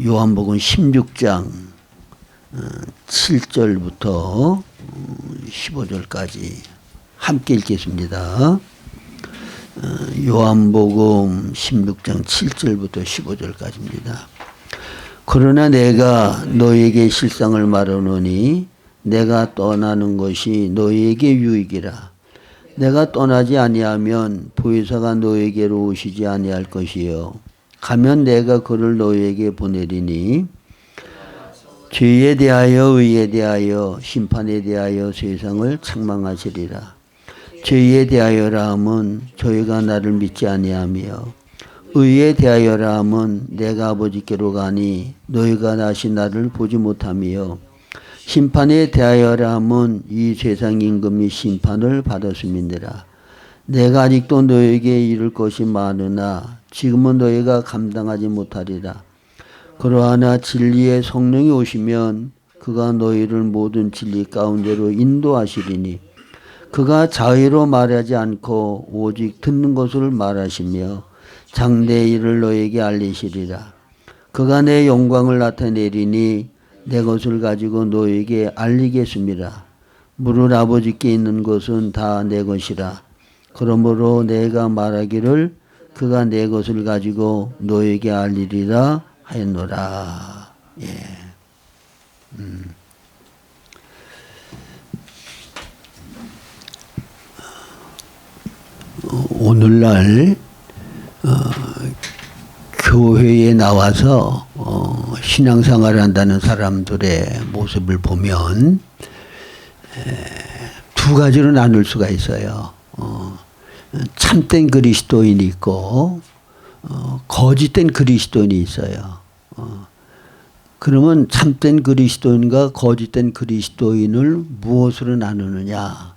요한복음 16장 7절부터 15절까지 함께 읽겠습니다. 요한복음 16장 7절부터 15절까지입니다. 그러나 내가 너에게 실상을 말하노니 내가 떠나는 것이 너에게 유익이라. 내가 떠나지 아니하면 보혜사가 너에게로 오시지 아니할 것이요 가면 내가 그를 너에게 보내리니 죄에 대하여 의에 대하여 심판에 대하여 세상을 책망하시리라. 죄에 대하여라 함은 저희가 나를 믿지 아니하며 의에 대하여라 함은 내가 아버지께로 가니 너희가 다시 나를 보지 못하며 심판에 대하여라 함은 이 세상 임금이 심판을 받았음이니라. 내가 아직도 너에게 이룰 것이 많으나 지금은 너희가 감당하지 못하리라. 그러하나 진리의 성령이 오시면 그가 너희를 모든 진리 가운데로 인도하시리니 그가 자의로 말하지 않고 오직 듣는 것을 말하시며 장래의 일을 너에게 알리시리라. 그가 내 영광을 나타내리니 내 것을 가지고 너에게 알리겠습니다. 물은 아버지께 있는 것은 다 내 것이라. 그러므로 내가 말하기를 그가 내 것을 가지고 너에게 알리리라 하였노라. 예. 오늘날 교회에 나와서 신앙생활을 한다는 사람들의 모습을 보면 두 가지로 나눌 수가 있어요. 참된 그리스도인이 있고 거짓된 그리스도인이 있어요. 그러면 참된 그리스도인과 거짓된 그리스도인을 무엇으로 나누느냐?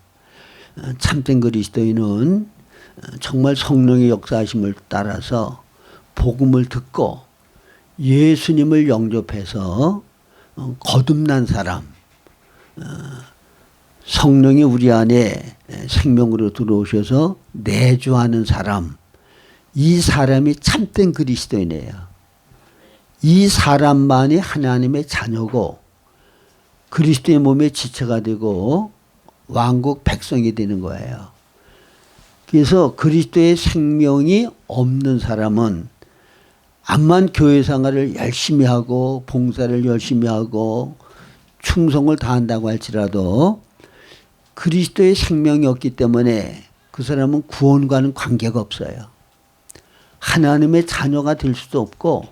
참된 그리스도인은 정말 성령의 역사하심을 따라서 복음을 듣고 예수님을 영접해서 거듭난 사람, 성령이 우리 안에 생명으로 들어오셔서 내주하는 사람, 이 사람이 참된 그리스도인이에요. 이 사람만이 하나님의 자녀고 그리스도의 몸의 지체가 되고 왕국 백성이 되는 거예요. 그래서 그리스도의 생명이 없는 사람은 암만 교회 생활을 열심히 하고 봉사를 열심히 하고 충성을 다한다고 할지라도 그리스도의 생명이 없기 때문에 그 사람은 구원과는 관계가 없어요. 하나님의 자녀가 될 수도 없고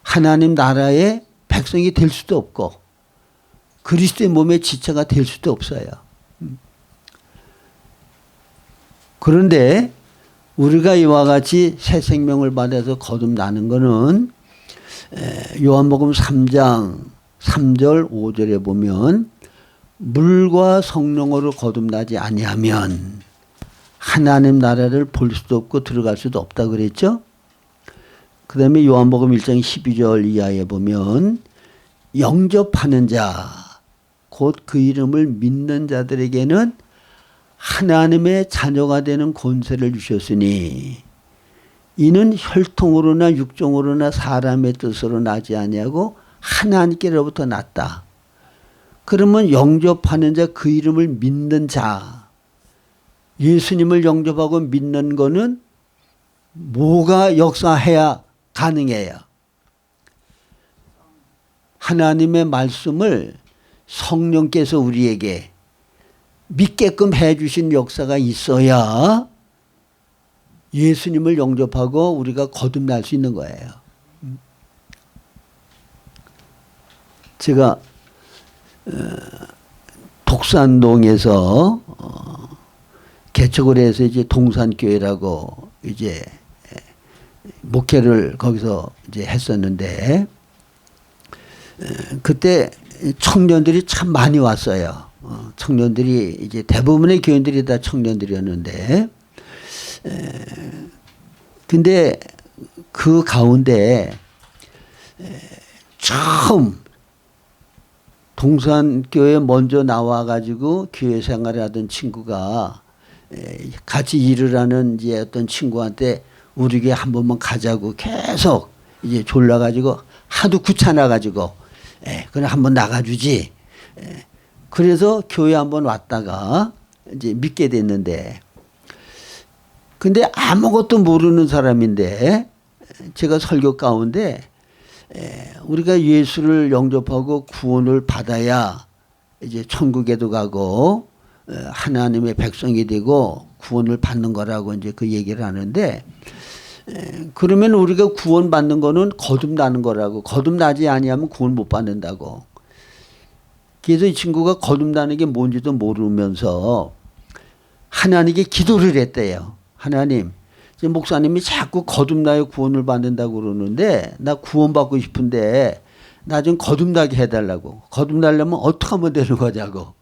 하나님 나라의 백성이 될 수도 없고 그리스도의 몸의 지체가 될 수도 없어요. 그런데 우리가 이와 같이 새 생명을 받아서 거듭나는 것은 요한복음 3장 3절 5절에 보면 물과 성령으로 거듭나지 아니하면 하나님 나라를 볼 수도 없고 들어갈 수도 없다 그랬죠. 그 다음에 요한복음 1장 12절 이하에 보면 영접하는 자 곧 그 이름을 믿는 자들에게는 하나님의 자녀가 되는 권세를 주셨으니 이는 혈통으로나 육종으로나 사람의 뜻으로 나지 아니하고 하나님께로부터 났다. 그러면 영접하는 자, 그 이름을 믿는 자, 예수님을 영접하고 믿는 거는 뭐가 역사해야 가능해요? 하나님의 말씀을 성령께서 우리에게 믿게끔 해주신 역사가 있어야 예수님을 영접하고 우리가 거듭날 수 있는 거예요. 제가 독산동에서 개척을 해서 이제 동산교회라고 이제 목회를 거기서 이제 했었는데 그때 청년들이 참 많이 왔어요. 청년들이 이제 대부분의 교인들이 다 청년들이었는데 근데 그 가운데 처음 동산교회 먼저 나와가지고 교회 생활을 하던 친구가 같이 일을 하는 이제 어떤 친구한테 우리 교회 한 번만 가자고 계속 이제 졸라가지고 하도 귀찮아가지고 그냥 한번 나가주지. 그래서 교회 한번 왔다가 이제 믿게 됐는데, 근데 아무것도 모르는 사람인데 제가 설교 가운데 우리가 예수를 영접하고 구원을 받아야 이제 천국에도 가고 하나님의 백성이 되고 구원을 받는 거라고 이제 그 얘기를 하는데, 그러면 우리가 구원 받는 거는 거듭나는 거라고, 거듭나지 아니하면 구원 못 받는다고. 그래서 이 친구가 거듭나는 게 뭔지도 모르면서 하나님께 기도를 했대요. 하나님, 목사님이 자꾸 거듭나야 구원을 받는다고 그러는데 나 구원받고 싶은데 나 좀 거듭나게 해달라고. 거듭나려면 어떻게 하면 되는 거냐고.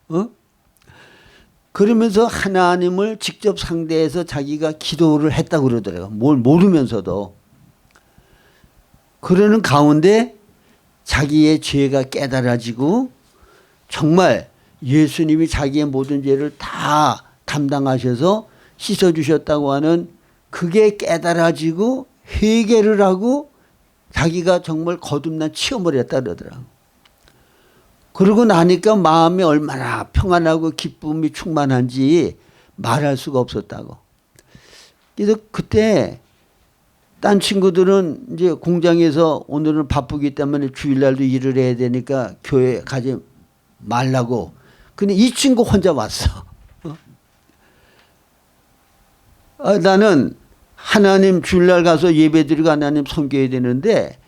그러면서 하나님을 직접 상대해서 자기가 기도를 했다고 그러더라고요. 뭘 모르면서도. 그러는 가운데 자기의 죄가 깨달아지고 정말 예수님이 자기의 모든 죄를 다 담당하셔서 씻어주셨다고 하는 그게 깨달아지고 회개를 하고 자기가 정말 거듭난 체험을 했다 그러더라고요. 그러고 나니까 마음이 얼마나 평안하고 기쁨이 충만한지 말할 수가 없었다고. 그래서 그때 딴 친구들은 이제 공장에서 오늘은 바쁘기 때문에 주일날도 일을 해야 되니까 교회 가지 말라고. 근데 이 친구 혼자 왔어. 나는 하나님 주일날 가서 예배드리고 하나님 섬겨야 되는데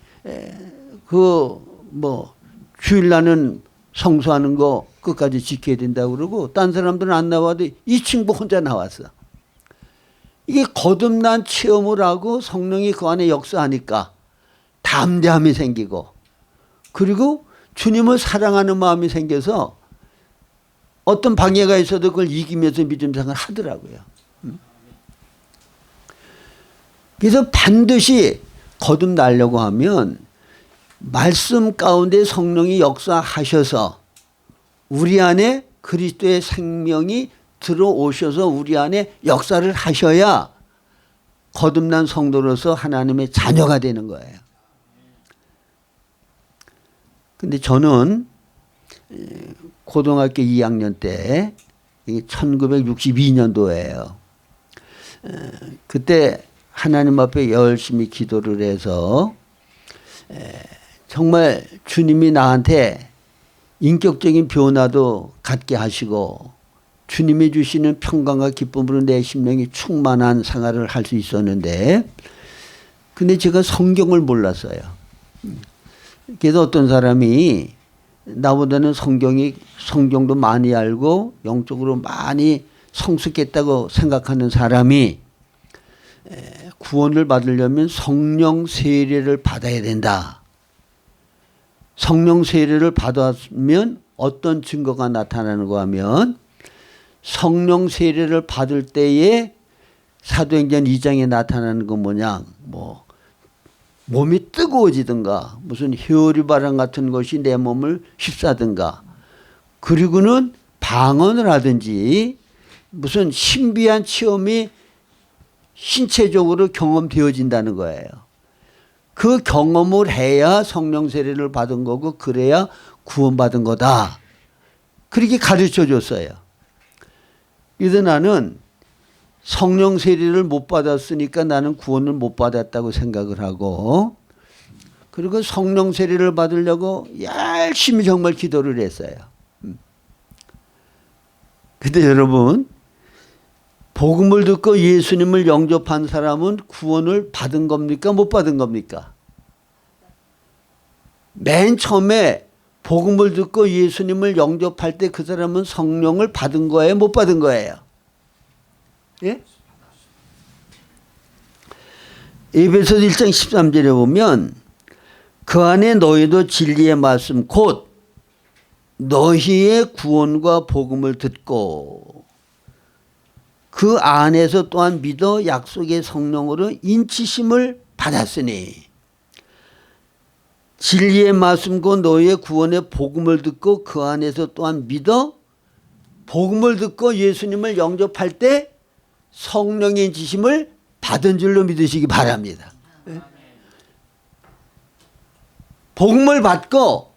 주일날은 성수하는 거 끝까지 지켜야 된다고 그러고, 딴 사람들은 안 나와도 이 친구 혼자 나왔어. 이게 거듭난 체험을 하고 성령이 그 안에 역사하니까 담대함이 생기고, 그리고 주님을 사랑하는 마음이 생겨서 어떤 방해가 있어도 그걸 이기면서 믿음 생활을 하더라고요. 그래서 반드시 거듭나려고 하면 말씀 가운데 성령이 역사하셔서 우리 안에 그리스도의 생명이 들어오셔서 우리 안에 역사를 하셔야 거듭난 성도로서 하나님의 자녀가 되는 거예요. 근데 저는 고등학교 2학년 때 1962년도예요. 그때 하나님 앞에 열심히 기도를 해서 정말 주님이 나한테 인격적인 변화도 갖게 하시고 주님이 주시는 평강과 기쁨으로 내 심령이 충만한 생활을 할 수 있었는데, 근데 제가 성경을 몰랐어요. 그래서 어떤 사람이 나보다는 성경도 많이 알고 영적으로 많이 성숙했다고 생각하는 사람이 구원을 받으려면 성령 세례를 받아야 된다. 성령 세례를 받았으면 어떤 증거가 나타나는가 하면, 성령 세례를 받을 때에 사도행전 2장에 나타나는 건 뭐냐, 몸이 뜨거워지든가 무슨 혈유바람 같은 것이 내 몸을 휩싸든가, 그리고는 방언을 하든지 무슨 신비한 체험이 신체적으로 경험되어진다는 거예요. 그 경험을 해야 성령 세례를 받은 거고, 그래야 구원받은 거다. 그렇게 가르쳐 줬어요. 그래서 나는 성령 세례를 못 받았으니까 나는 구원을 못 받았다고 생각을 하고, 그리고 성령 세례를 받으려고 열심히 정말 기도를 했어요. 근데 여러분, 복음을 듣고 예수님을 영접한 사람은 구원을 받은 겁니까? 못 받은 겁니까? 맨 처음에 복음을 듣고 예수님을 영접할 때 그 사람은 성령을 받은 거예요? 못 받은 거예요? 예? 에베소서 1장 13절에 보면 그 안에 너희도 진리의 말씀 곧 너희의 구원과 복음을 듣고 그 안에서 또한 믿어 약속의 성령으로 인치심을 받았으니, 진리의 말씀 곧 너희의 구원의 복음을 듣고 그 안에서 또한 믿어, 복음을 듣고 예수님을 영접할 때 성령의 인치심을 받은 줄로 믿으시기 바랍니다. 복음을 받고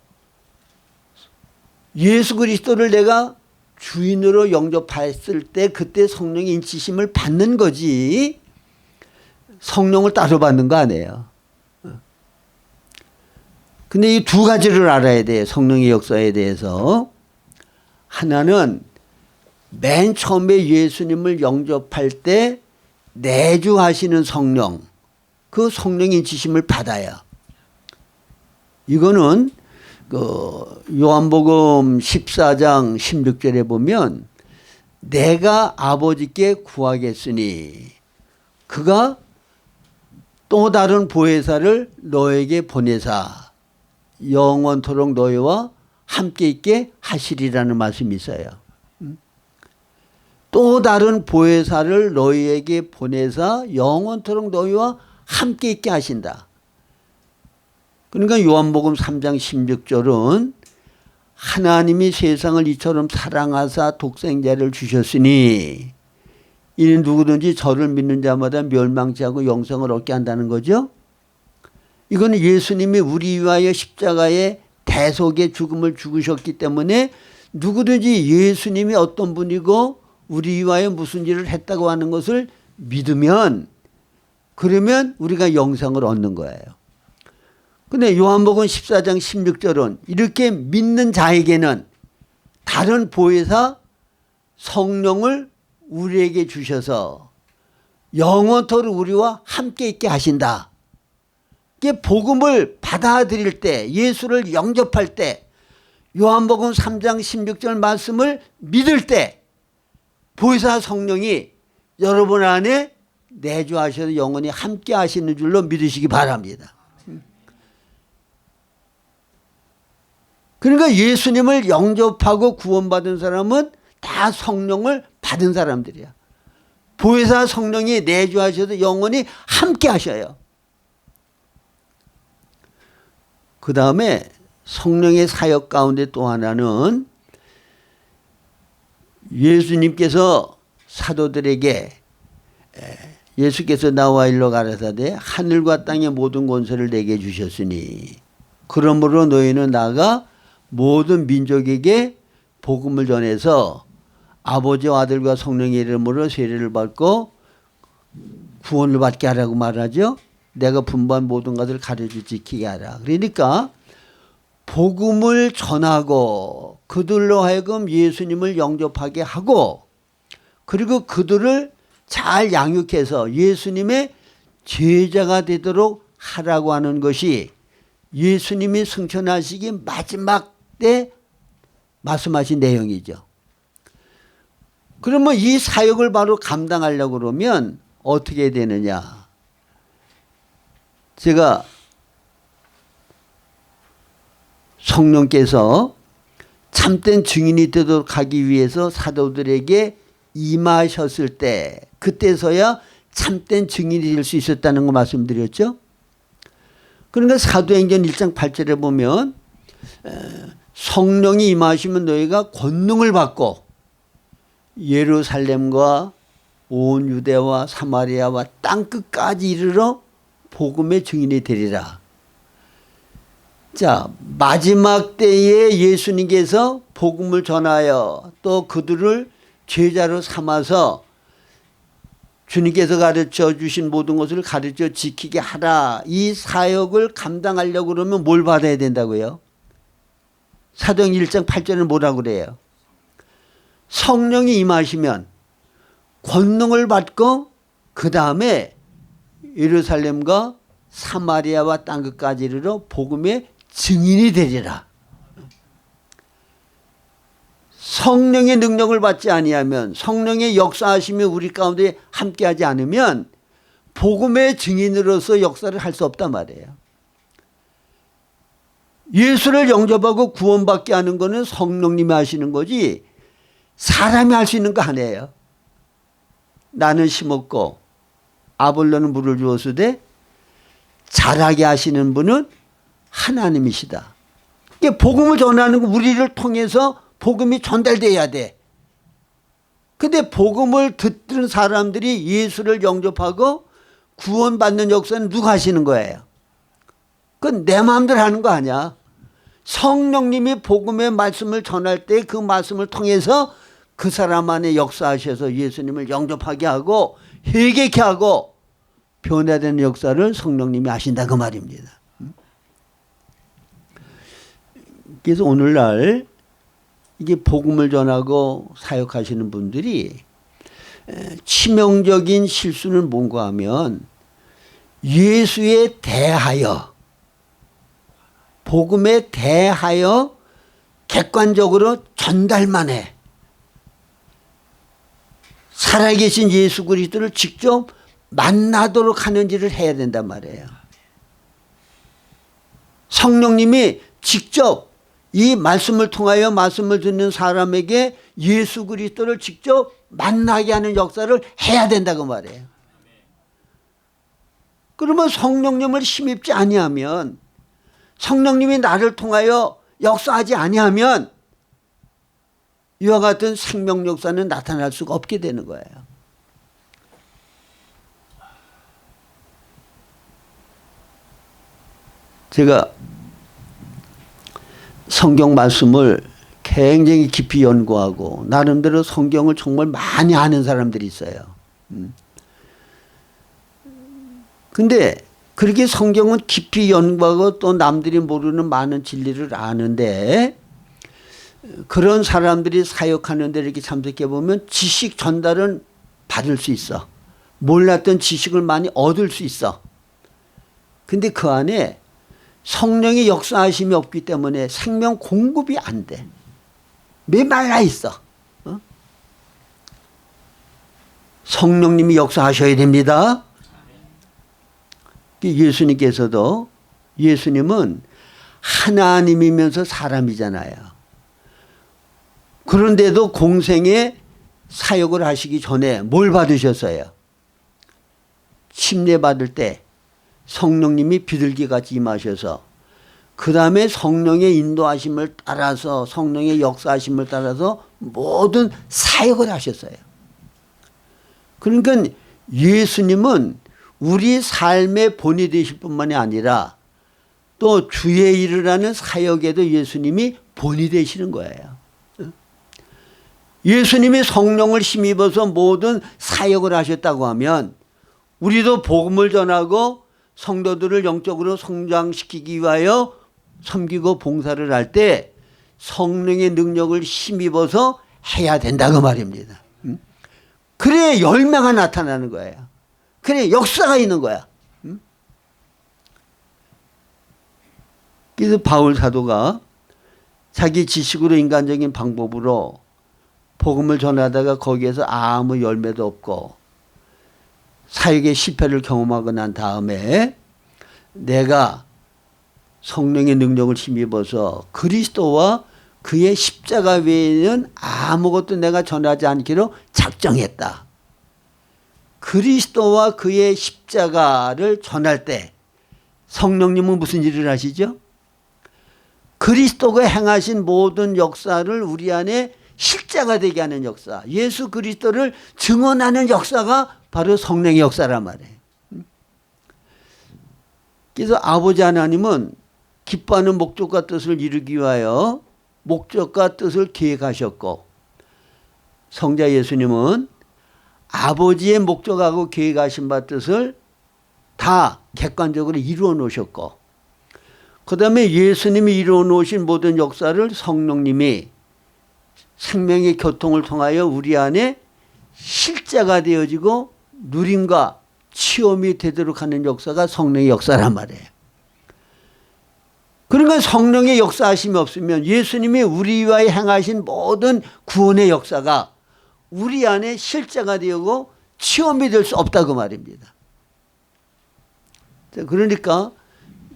예수 그리스도를 내가 주인으로 영접했을 때 그때 성령의 인치심을 받는 거지 성령을 따로 받는 거 아니에요. 근데 이 두 가지를 알아야 돼요. 성령의 역사에 대해서. 하나는 맨 처음에 예수님을 영접할 때 내주하시는 성령, 그 성령의 인치심을 받아요. 이거는 그 요한복음 14장 16절에 보면 내가 아버지께 구하겠으니 그가 또 다른 보혜사를 너에게 보내사 영원토록 너희와 함께 있게 하시리라는 말씀이 있어요. 또 다른 보혜사를 너희에게 보내사 영원토록 너희와 함께 있게 하신다. 그러니까 요한복음 3장 16절은 하나님이 세상을 이처럼 사랑하사 독생자를 주셨으니 이는 누구든지 저를 믿는 자마다 멸망치 않고 영생을 얻게 한다는 거죠. 이거는 예수님이 우리 위하여 십자가의 대속의 죽음을 죽으셨기 때문에 누구든지 예수님이 어떤 분이고 우리 위하여 무슨 일을 했다고 하는 것을 믿으면 그러면 우리가 영생을 얻는 거예요. 근데 요한복음 14장 16절은 이렇게 믿는 자에게는 다른 보혜사 성령을 우리에게 주셔서 영원토록 우리와 함께 있게 하신다. 이게 복음을 받아들일 때 예수를 영접할 때 요한복음 3장 16절 말씀을 믿을 때 보혜사 성령이 여러분 안에 내주하셔서 영원히 함께 하시는 줄로 믿으시기 바랍니다. 그러니까 예수님을 영접하고 구원받은 사람은 다 성령을 받은 사람들이야. 보혜사 성령이 내주하셔서 영원히 함께 하셔요. 그 다음에 성령의 사역 가운데 또 하나는 예수님께서 사도들에게 예수께서 나와 일러 가라사대 하늘과 땅의 모든 권세를 내게 주셨으니 그러므로 너희는 나가 모든 민족에게 복음을 전해서 아버지와 아들과 성령의 이름으로 세례를 받고 구원을 받게 하라고 말하죠. 내가 분부한 모든 것을 가르쳐 지키게 하라. 그러니까 복음을 전하고 그들로 하여금 예수님을 영접하게 하고 그리고 그들을 잘 양육해서 예수님의 제자가 되도록 하라고 하는 것이 예수님이 승천하시기 마지막 때 말씀하신 내용이죠. 그러면 이 사역을 바로 감당하려고 그러면 어떻게 되느냐. 제가 성령께서 참된 증인이 되도록 하기 위해서 사도들에게 임하셨을 때 그때서야 참된 증인이 될 수 있었다는 거 말씀드렸죠. 그러니까 사도행전 1장 8절에 보면 성령이 임하시면 너희가 권능을 받고 예루살렘과 온 유대와 사마리아와 땅끝까지 이르러 복음의 증인이 되리라. 자, 마지막 때에 예수님께서 복음을 전하여 또 그들을 제자로 삼아서 주님께서 가르쳐 주신 모든 것을 가르쳐 지키게 하라. 이 사역을 감당하려고 그러면 뭘 받아야 된다고요? 사도행전 1장 8절은 뭐라고 그래요? 성령이 임하시면 권능을 받고 그 다음에 예루살렘과 사마리아와 땅끝까지 이르러 복음의 증인이 되리라. 성령의 능력을 받지 아니하면 성령의 역사하심이 우리 가운데 함께하지 않으면 복음의 증인으로서 역사를 할 수 없단 말이에요. 예수를 영접하고 구원받게 하는 것은 성령님이 하시는 거지 사람이 할 수 있는 거 아니에요. 나는 심었고 아볼로는 물을 주었으되 자라게 하시는 분은 하나님이시다. 이게 복음을 전하는 거 우리를 통해서 복음이 전달돼야 돼. 근데 복음을 듣는 사람들이 예수를 영접하고 구원받는 역사는 누가 하시는 거예요? 그건 내 마음대로 하는 거 아니야. 성령님이 복음의 말씀을 전할 때 그 말씀을 통해서 그 사람 안에 역사하셔서 예수님을 영접하게 하고 회개케 하고 변화되는 역사를 성령님이 하신다 그 말입니다. 그래서 오늘날 이게 복음을 전하고 사역하시는 분들이 치명적인 실수는 뭔가 하면 예수에 대하여 복음에 대하여 객관적으로 전달만 해. 살아계신 예수 그리스도를 직접 만나도록 하는 일을 해야 된단 말이에요. 성령님이 직접 이 말씀을 통하여 말씀을 듣는 사람에게 예수 그리스도를 직접 만나게 하는 역사를 해야 된다고 말해요. 그러면 성령님을 힘입지 아니하면, 성령님이 나를 통하여 역사하지 아니하면 이와 같은 생명 역사는 나타날 수가 없게 되는 거예요. 제가 성경 말씀을 굉장히 깊이 연구하고 나름대로 성경을 정말 많이 아는 사람들이 있어요. 근데 그렇게 성경은 깊이 연구하고 또 남들이 모르는 많은 진리를 아는데 그런 사람들이 사역하는 데 이렇게 참석해 보면 지식 전달은 받을 수 있어. 몰랐던 지식을 많이 얻을 수 있어. 근데 그 안에 성령의 역사하심이 없기 때문에 생명 공급이 안 돼. 메말라 있어. 성령님이 역사하셔야 됩니다. 예수님께서도, 예수님은 하나님이면서 사람이잖아요. 그런데도 공생에 사역을 하시기 전에 뭘 받으셨어요? 침례받을 때 성령님이 비둘기같이 임하셔서 그 다음에 성령의 인도하심을 따라서, 성령의 역사하심을 따라서 모든 사역을 하셨어요. 그러니까 예수님은 우리 삶의 본이 되실 뿐만이 아니라 또 주의 일을 하는 사역에도 예수님이 본이 되시는 거예요. 예수님이 성령을 힘입어서 모든 사역을 하셨다고 하면 우리도 복음을 전하고 성도들을 영적으로 성장시키기 위하여 섬기고 봉사를 할 때 성령의 능력을 힘입어서 해야 된다고 말입니다. 그래야 열매가 나타나는 거예요. 그래 역사가 있는 거야. 그래서 바울 사도가 자기 지식으로 인간적인 방법으로 복음을 전하다가 거기에서 아무 열매도 없고 사역의 실패를 경험하고 난 다음에 내가 성령의 능력을 힘입어서 그리스도와 그의 십자가 외에는 아무것도 내가 전하지 않기로 작정했다. 그리스도와 그의 십자가를 전할 때 성령님은 무슨 일을 하시죠? 그리스도가 행하신 모든 역사를 우리 안에 실제가 되게 하는 역사, 예수 그리스도를 증언하는 역사가 바로 성령의 역사란 말이에요. 그래서 아버지 하나님은 기뻐하는 목적과 뜻을 이루기 위하여 목적과 뜻을 계획하셨고, 성자 예수님은 아버지의 목적하고 계획하신 바 뜻을 다 객관적으로 이루어 놓으셨고, 그 다음에 예수님이 이루어 놓으신 모든 역사를 성령님이 생명의 교통을 통하여 우리 안에 실제가 되어지고 누림과 체험이 되도록 하는 역사가 성령의 역사란 말이에요. 그러니까 성령의 역사하심이 없으면 예수님이 우리 위하여 행하신 모든 구원의 역사가 우리 안에 실제가 되고 체험이 될 수 없다고 말입니다. 그러니까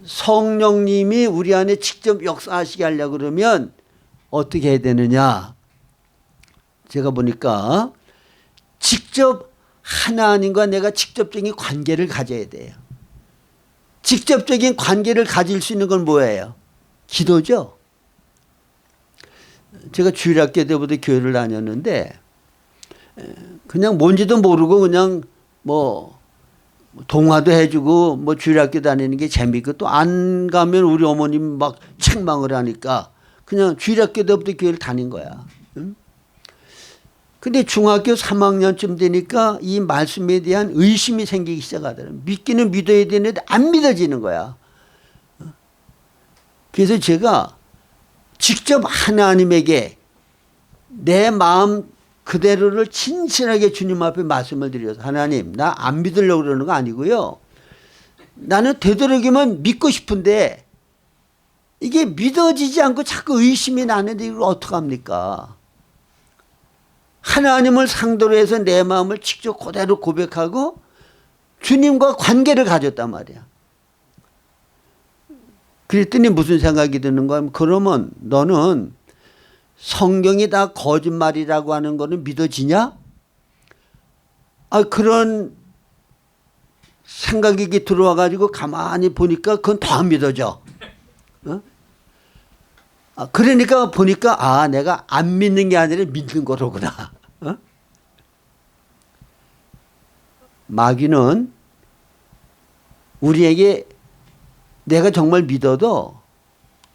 성령님이 우리 안에 직접 역사하시게 하려고 그러면 어떻게 해야 되느냐? 제가 보니까 직접 하나님과 내가 직접적인 관계를 가져야 돼요. 직접적인 관계를 가질 수 있는 건 뭐예요? 기도죠. 제가 주일학교 때부터 교회를 다녔는데 그냥 뭔지도 모르고 그냥 뭐 동화도 해주고 뭐 주일학교 다니는 게 재밌고 또 안 가면 우리 어머님 막 책망을 하니까 그냥 주일학교 때부터 교회를 다닌 거야. 응? 근데 중학교 3학년쯤 되니까 이 말씀에 대한 의심이 생기기 시작하더라고요. 믿기는 믿어야 되는데 안 믿어지는 거야. 그래서 제가 직접 하나님에게 내 마음 그대로를 진실하게 주님 앞에 말씀을 드려서 하나님 나 안 믿으려고 그러는 거 아니고요. 나는 되도록이면 믿고 싶은데 이게 믿어지지 않고 자꾸 의심이 나는데 이걸 어떡합니까? 하나님을 상대로 해서 내 마음을 직접 그대로 고백하고 주님과 관계를 가졌단 말이야. 그랬더니 무슨 생각이 드는 거야? 그러면 너는 성경이 다 거짓말이라고 하는 거는 믿어지냐? 그런 생각이 들어와 가지고 가만히 보니까 그건 더 안 믿어져. 그러니까 보니까 내가 안 믿는 게 아니라 믿는 거로구나. 마귀는 우리에게 내가 정말 믿어도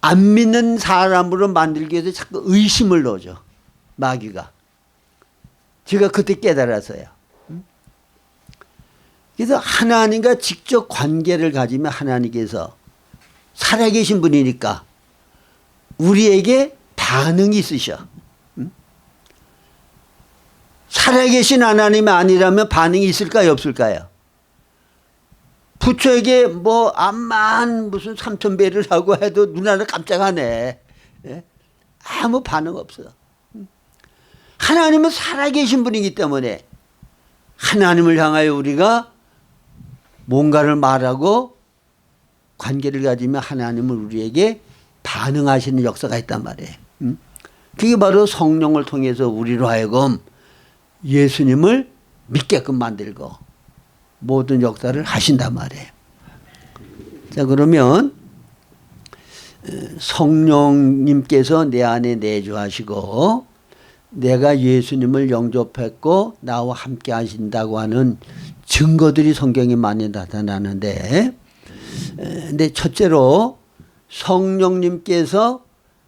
안 믿는 사람으로 만들기 위해서 자꾸 의심을 넣어줘. 마귀가. 제가 그때 깨달았어요. 그래서 하나님과 직접 관계를 가지면 하나님께서 살아계신 분이니까 우리에게 반응이 있으셔. 살아계신 하나님이 아니라면 반응이 있을까요? 없을까요? 부처에게 뭐 암만 무슨 3,000배를 하고 해도 누나는 깜짝하네. 예? 아무 반응 없어. 하나님은 살아계신 분이기 때문에 하나님을 향하여 우리가 뭔가를 말하고 관계를 가지면 하나님은 우리에게 반응하시는 역사가 있단 말이에요. 그게 바로 성령을 통해서 우리로 하여금 예수님을 믿게끔 만들고 모든 역사를 하신단 말이에요. 자, 그러면 성령님께서 내 안에 내주하시고 내가 예수님을 영접했고 나와 함께 하신다고 하는 증거들이 성경에 많이 나타나는데, 근데 첫째로 성령님께서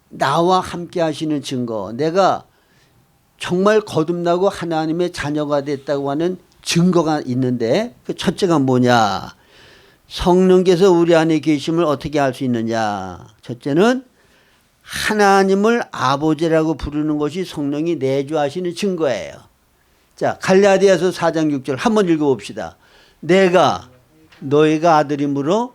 나와 함께 하시는 증거, 내가 정말 거듭나고 하나님의 자녀가 됐다고 하는 증거가 있는데 그 첫째가 뭐냐? 성령께서 우리 안에 계심을 어떻게 알 수 있느냐? 첫째는 하나님을 아버지라고 부르는 것이 성령이 내주하시는 증거예요. 자, 갈라디아서 4장 6절 한번 읽어봅시다. 내가 너희가 아들이므로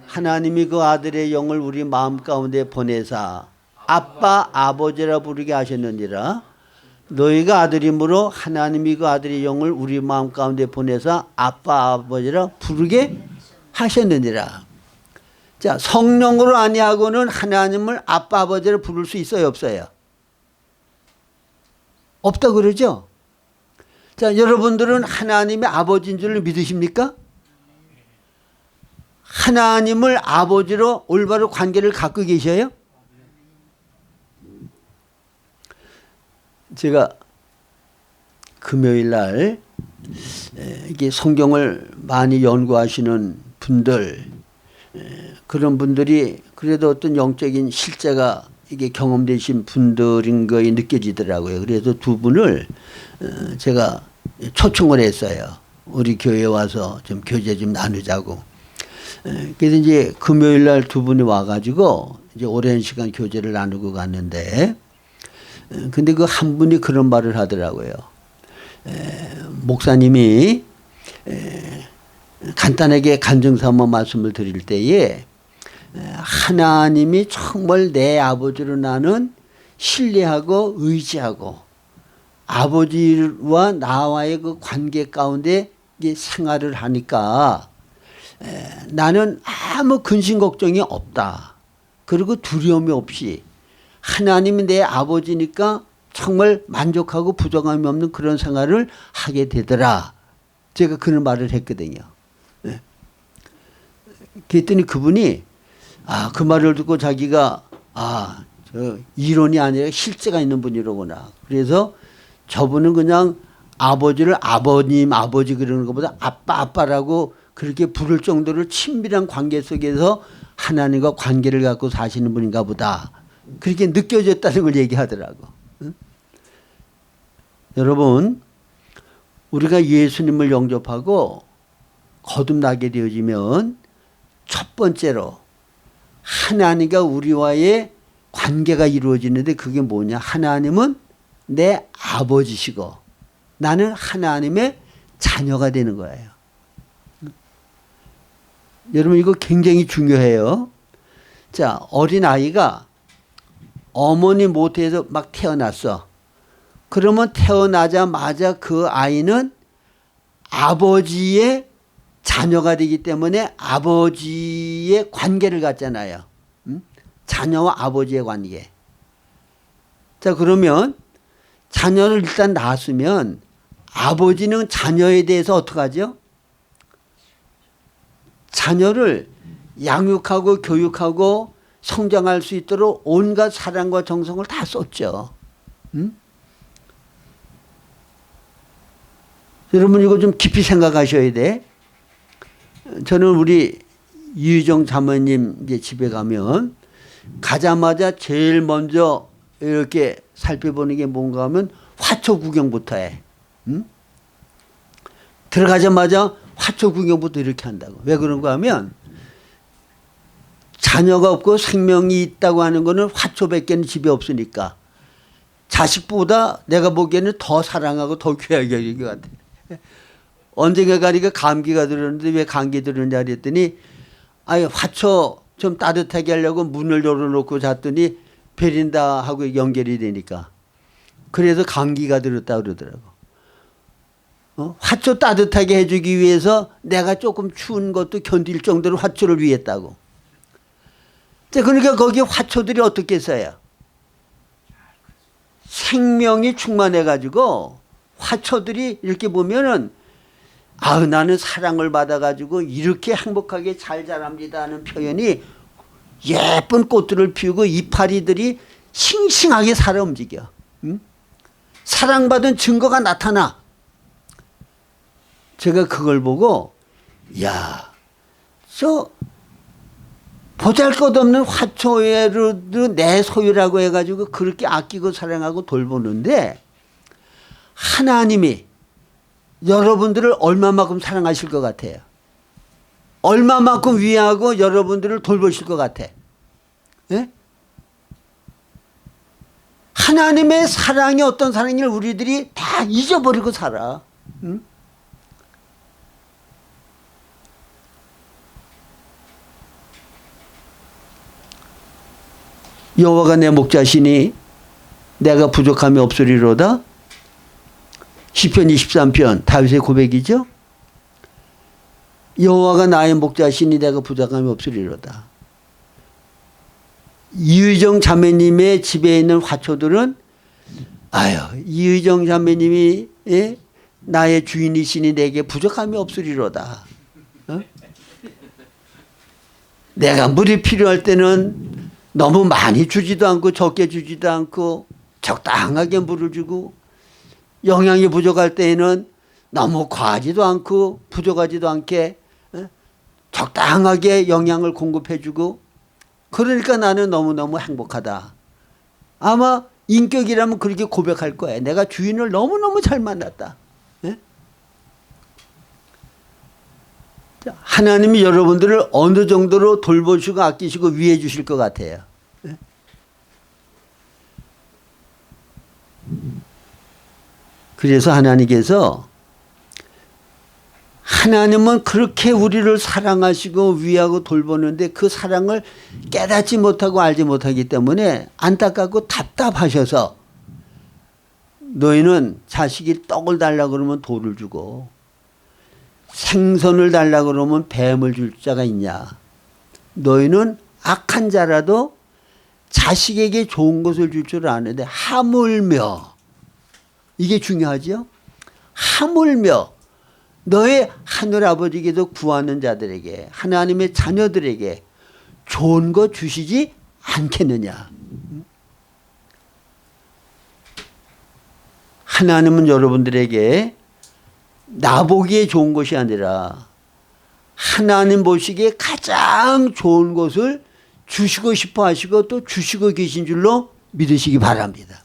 하나님이 그 아들의 영을 우리 마음 가운데 보내사 아빠 아버지라 부르게 하셨느니라. 너희가 아들이므로 하나님이 그 아들의 영을 우리 마음 가운데 보내사 아빠 아버지라 부르게 하셨느니라. 자, 성령으로 아니하고는 하나님을 아빠 아버지라 부를 수 있어요, 없어요? 없다 그러죠? 자, 여러분들은 하나님의 아버지인 줄 믿으십니까? 하나님을 아버지로 올바로 관계를 갖고 계셔요? 제가 금요일 날 이게 성경을 많이 연구하시는 분들, 그런 분들이 그래도 어떤 영적인 실제가 이게 경험되신 분들인 거에 느껴지더라고요. 그래서 두 분을 제가 초청을 했어요. 우리 교회에 와서 좀 교제 좀 나누자고. 그래서 이제 금요일 날 두 분이 와가지고 이제 오랜 시간 교제를 나누고 갔는데, 근데 그 한 분이 그런 말을 하더라고요. 목사님이 간단하게 간증삼아 말씀을 드릴 때에 하나님이 정말 내 아버지로 나는 신뢰하고 의지하고 아버지와 나와의 그 관계 가운데 이제 생활을 하니까 나는 아무 근심 걱정이 없다. 그리고 두려움이 없이 하나님이 내 아버지니까 정말 만족하고 부정함이 없는 그런 생활을 하게 되더라. 제가 그런 말을 했거든요. 그랬더니 그분이 그 말을 듣고 자기가 저 이론이 아니라 실제가 있는 분이로구나. 그래서 저분은 그냥 아버지를 아버님 아버지 그러는 것보다 아빠 아빠라고 그렇게 부를 정도로 친밀한 관계 속에서 하나님과 관계를 갖고 사시는 분인가 보다. 그렇게 느껴졌다는 걸 얘기하더라고. 응? 여러분, 우리가 예수님을 영접하고 거듭나게 되어지면 첫 번째로 하나님과 우리와의 관계가 이루어지는데 그게 뭐냐? 하나님은 내 아버지시고 나는 하나님의 자녀가 되는 거예요. 여러분 이거 굉장히 중요해요. 자, 어린아이가 어머니 모태에서 막 태어났어. 그러면 태어나자마자 그 아이는 아버지의 자녀가 되기 때문에 아버지의 관계를 갖잖아요. 자녀와 아버지의 관계. 자, 그러면 자녀를 일단 낳았으면 아버지는 자녀에 대해서 어떻게 하죠? 자녀를 양육하고 교육하고 성장할 수 있도록 온갖 사랑과 정성을 다 쏟죠. 여러분 이거 좀 깊이 생각하셔야 돼. 저는 우리 이유정 자매님 이제 집에 가면 가자마자 제일 먼저 이렇게 살펴보는 게 뭔가 하면 화초 구경부터 해. 들어가자마자 화초 구경부터 이렇게 한다고. 왜 그런가 하면 자녀가 없고 생명이 있다고 하는 거는 화초밖에는 집에 없으니까 자식보다 내가 보기에는 더 사랑하고 더 귀하게 여길 것 같아. 언젠가 가니까 감기가 들었는데 왜 감기 들었냐 그랬더니 아예 화초 좀 따뜻하게 하려고 문을 열어놓고 잤더니 베린다하고 연결이 되니까 그래서 감기가 들었다 그러더라고. 화초 따뜻하게 해주기 위해서 내가 조금 추운 것도 견딜 정도로 화초를 위했다고. 그러니까 거기 화초들이 어떻게 써요? 생명이 충만해가지고 화초들이 이렇게 보면은 아우 나는 사랑을 받아가지고 이렇게 행복하게 잘 자랍니다 하는 표현이 예쁜 꽃들을 피우고 이파리들이 싱싱하게 살아 움직여. 사랑받은 증거가 나타나. 제가 그걸 보고 야, 저 보잘것없는 화초에도 내 소유라고 해가지고 그렇게 아끼고 사랑하고 돌보는데 하나님이 여러분들을 얼마만큼 사랑하실 것 같아요? 얼마만큼 위하고 여러분들을 돌보실 것 같아? 예? 하나님의 사랑이 어떤 사랑인지를 우리들이 다 잊어버리고 살아. 응? 여호와가 내 목자시니 내가 부족함이 없으리로다. 시편 23편 다윗의 고백이죠. 여호와가 나의 목자시니 내가 부족함이 없으리로다. 이의정 자매님의 집에 있는 화초들은 아유 이의정 자매님이 예? 나의 주인이시니 내게 부족함이 없으리로다. 어? 내가 물이 필요할 때는 너무 많이 주지도 않고 적게 주지도 않고 적당하게 물을 주고 영양이 부족할 때에는 너무 과하지도 않고 부족하지도 않게 적당하게 영양을 공급해 주고 그러니까 나는 너무너무 행복하다. 아마 인격이라면 그렇게 고백할 거야. 내가 주인을 너무너무 잘 만났다. 예? 하나님이 여러분들을 어느 정도로 돌보시고 아끼시고 위해 주실 것 같아요. 예? 그래서 하나님께서 하나님은 그렇게 우리를 사랑하시고 위하고 돌보는데 그 사랑을 깨닫지 못하고 알지 못하기 때문에 안타깝고 답답하셔서 너희는 자식이 떡을 달라고 그러면 돌을 주고 생선을 달라고 그러면 뱀을 줄 자가 있냐. 너희는 악한 자라도 자식에게 좋은 것을 줄 줄 아는데 하물며 이게 중요하죠. 하물며 너의 하늘아버지께도 구하는 자들에게 하나님의 자녀들에게 좋은 것 주시지 않겠느냐. 하나님은 여러분들에게 나보기에 좋은 것이 아니라 하나님 보시기에 가장 좋은 것을 주시고 싶어 하시고 또 주시고 계신 줄로 믿으시기 바랍니다.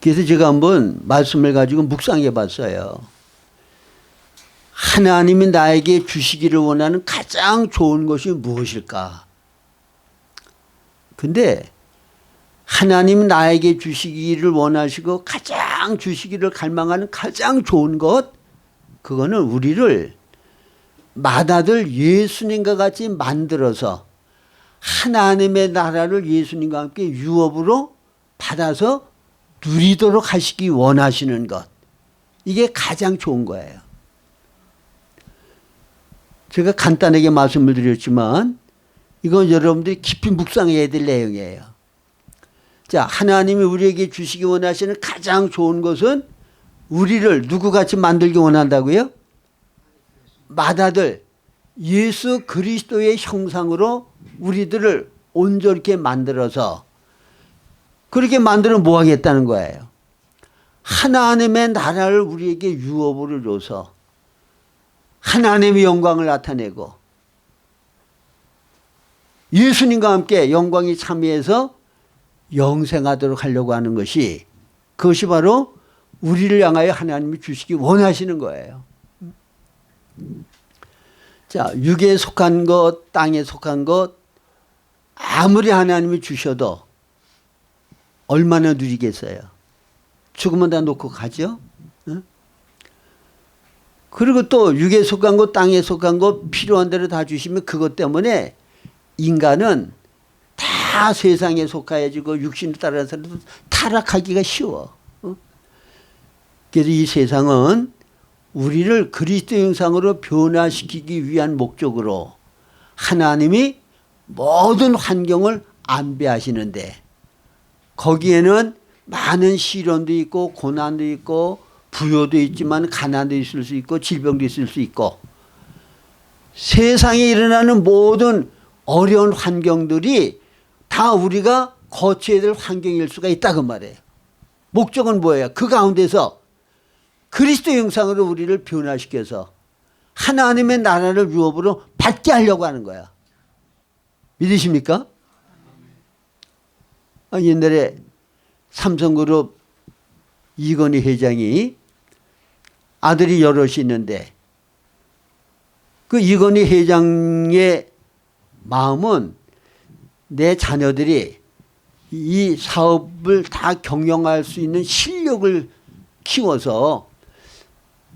그래서 제가 한번 말씀을 가지고 묵상해 봤어요. 하나님이 나에게 주시기를 원하는 가장 좋은 것이 무엇일까? 근데 하나님이 나에게 주시기를 원하시고 가장 주시기를 갈망하는 가장 좋은 것, 그거는 우리를 맏아들 예수님과 같이 만들어서 하나님의 나라를 예수님과 함께 유업으로 받아서 누리도록 하시기 원하시는 것, 이게 가장 좋은 거예요. 제가 간단하게 말씀을 드렸지만 이건 여러분들이 깊이 묵상해야 될 내용이에요. 자, 하나님이 우리에게 주시기 원하시는 가장 좋은 것은 우리를 누구같이 만들기 원한다고요? 맏아들 예수 그리스도의 형상으로 우리들을 온전케 만들어서, 그렇게 만들면 뭐 하겠다는 거예요? 하나님의 나라를 우리에게 유업으로 줘서 하나님의 영광을 나타내고 예수님과 함께 영광이 참여해서 영생하도록 하려고 하는 것이, 그것이 바로 우리를 향하여 하나님이 주시기 원하시는 거예요. 자, 육에 속한 것, 땅에 속한 것, 아무리 하나님이 주셔도 얼마나 누리겠어요? 죽으면 다 놓고 가죠? 응? 그리고 또 육에 속한 것, 땅에 속한 것 필요한 대로 다 주시면 그것 때문에 인간은 다 세상에 속하여지고 육신을 따라서 타락하기가 쉬워. 그래서 이 세상은 우리를 그리스도 형상으로 변화시키기 위한 목적으로 하나님이 모든 환경을 안배하시는데, 거기에는 많은 시련도 있고 고난도 있고 부요도 있지만 가난도 있을 수 있고 질병도 있을 수 있고, 세상에 일어나는 모든 어려운 환경들이 다 우리가 거쳐야 될 환경일 수가 있다고 말해요. 목적은 뭐예요? 그 가운데서 그리스도 형상으로 우리를 변화시켜서 하나님의 나라를 유업으로 받게 하려고 하는 거야. 믿으십니까? 옛날에 삼성그룹 이건희 회장이 아들이 여럿이 있는데, 그 이건희 회장의 마음은 내 자녀들이 이 사업을 다 경영할 수 있는 실력을 키워서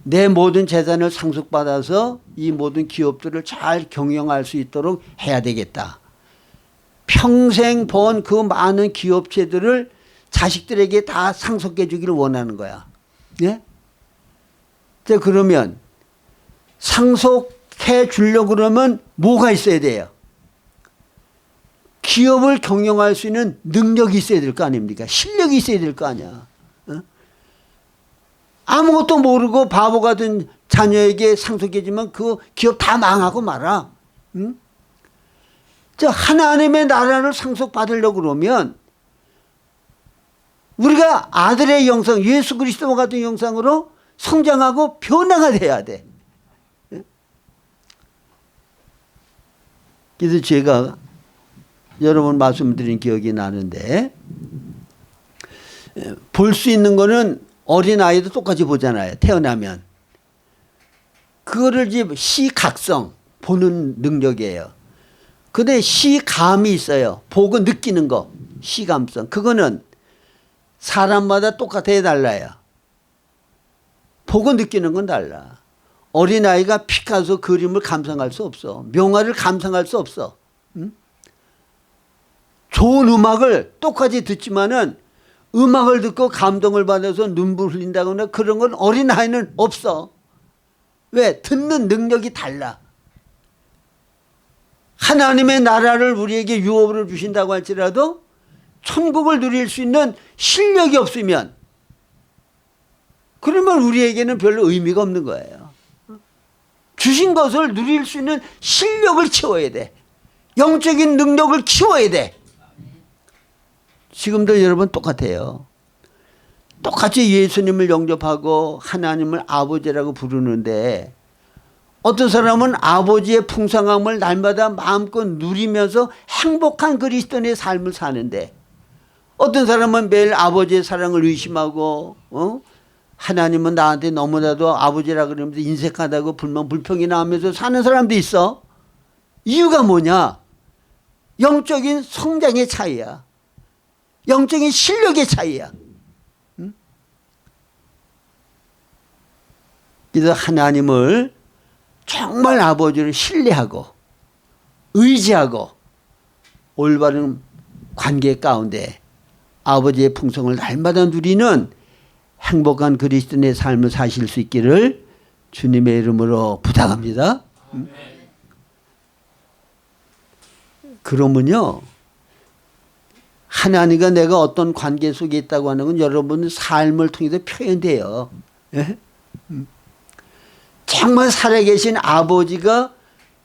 내 모든 재산을 상속받아서 이 모든 기업들을 잘 경영할 수 있도록 해야 되겠다. 평생 번 그 많은 기업체들을 자식들에게 다 상속해 주기를 원하는 거야. 예? 그러면 상속해 주려고 그러면 뭐가 있어야 돼요? 기업을 경영할 수 있는 능력이 있어야 될 거 아닙니까? 실력이 있어야 될 거 아니야. 어? 아무것도 모르고 바보 같은 자녀에게 상속해주면 그 기업 다 망하고 말아. 응? 하나님의 나라를 상속받으려고 그러면 우리가 아들의 영상, 예수 그리스도와 같은 영상으로 성장하고 변화가 돼야 돼. 그래서 제가 여러 번 말씀드린 기억이 나는데, 볼 수 있는 거는 어린아이도 똑같이 보잖아요. 태어나면. 그거를 이제 시각성, 보는 능력이에요. 근데 시감이 있어요. 보고 느끼는 거, 시감성. 그거는 사람마다 똑같아야 달라요. 보고 느끼는 건 달라. 어린아이가 피카소 그림을 감상할 수 없어. 명화를 감상할 수 없어. 응? 좋은 음악을 똑같이 듣지만은 음악을 듣고 감동을 받아서 눈물 흘린다거나 그런 건 어린아이는 없어. 왜? 듣는 능력이 달라. 하나님의 나라를 우리에게 유업으로 주신다고 할지라도 천국을 누릴 수 있는 실력이 없으면, 그러면 우리에게는 별로 의미가 없는 거예요. 주신 것을 누릴 수 있는 실력을 키워야 돼. 영적인 능력을 키워야 돼. 지금도 여러분 똑같아요. 똑같이 예수님을 영접하고 하나님을 아버지라고 부르는데 어떤 사람은 아버지의 풍성함을 날마다 마음껏 누리면서 행복한 그리스도인의 삶을 사는데 어떤 사람은 매일 아버지의 사랑을 의심하고 하나님은 나한테 너무나도 아버지라 그러면서 인색하다고 불평이나 하면서 사는 사람도 있어. 이유가 뭐냐? 영적인 성장의 차이야. 영적인 실력의 차이야. 그래서 하나님을 정말 아버지를 신뢰하고 의지하고 올바른 관계 가운데 아버지의 풍성을 날마다 누리는 행복한 그리스도인의 삶을 사실 수 있기를 주님의 이름으로 부탁합니다. 그러면요, 하나님과 내가 어떤 관계 속에 있다고 하는 건 여러분 삶을 통해서 표현돼요. 예? 정말 살아계신 아버지가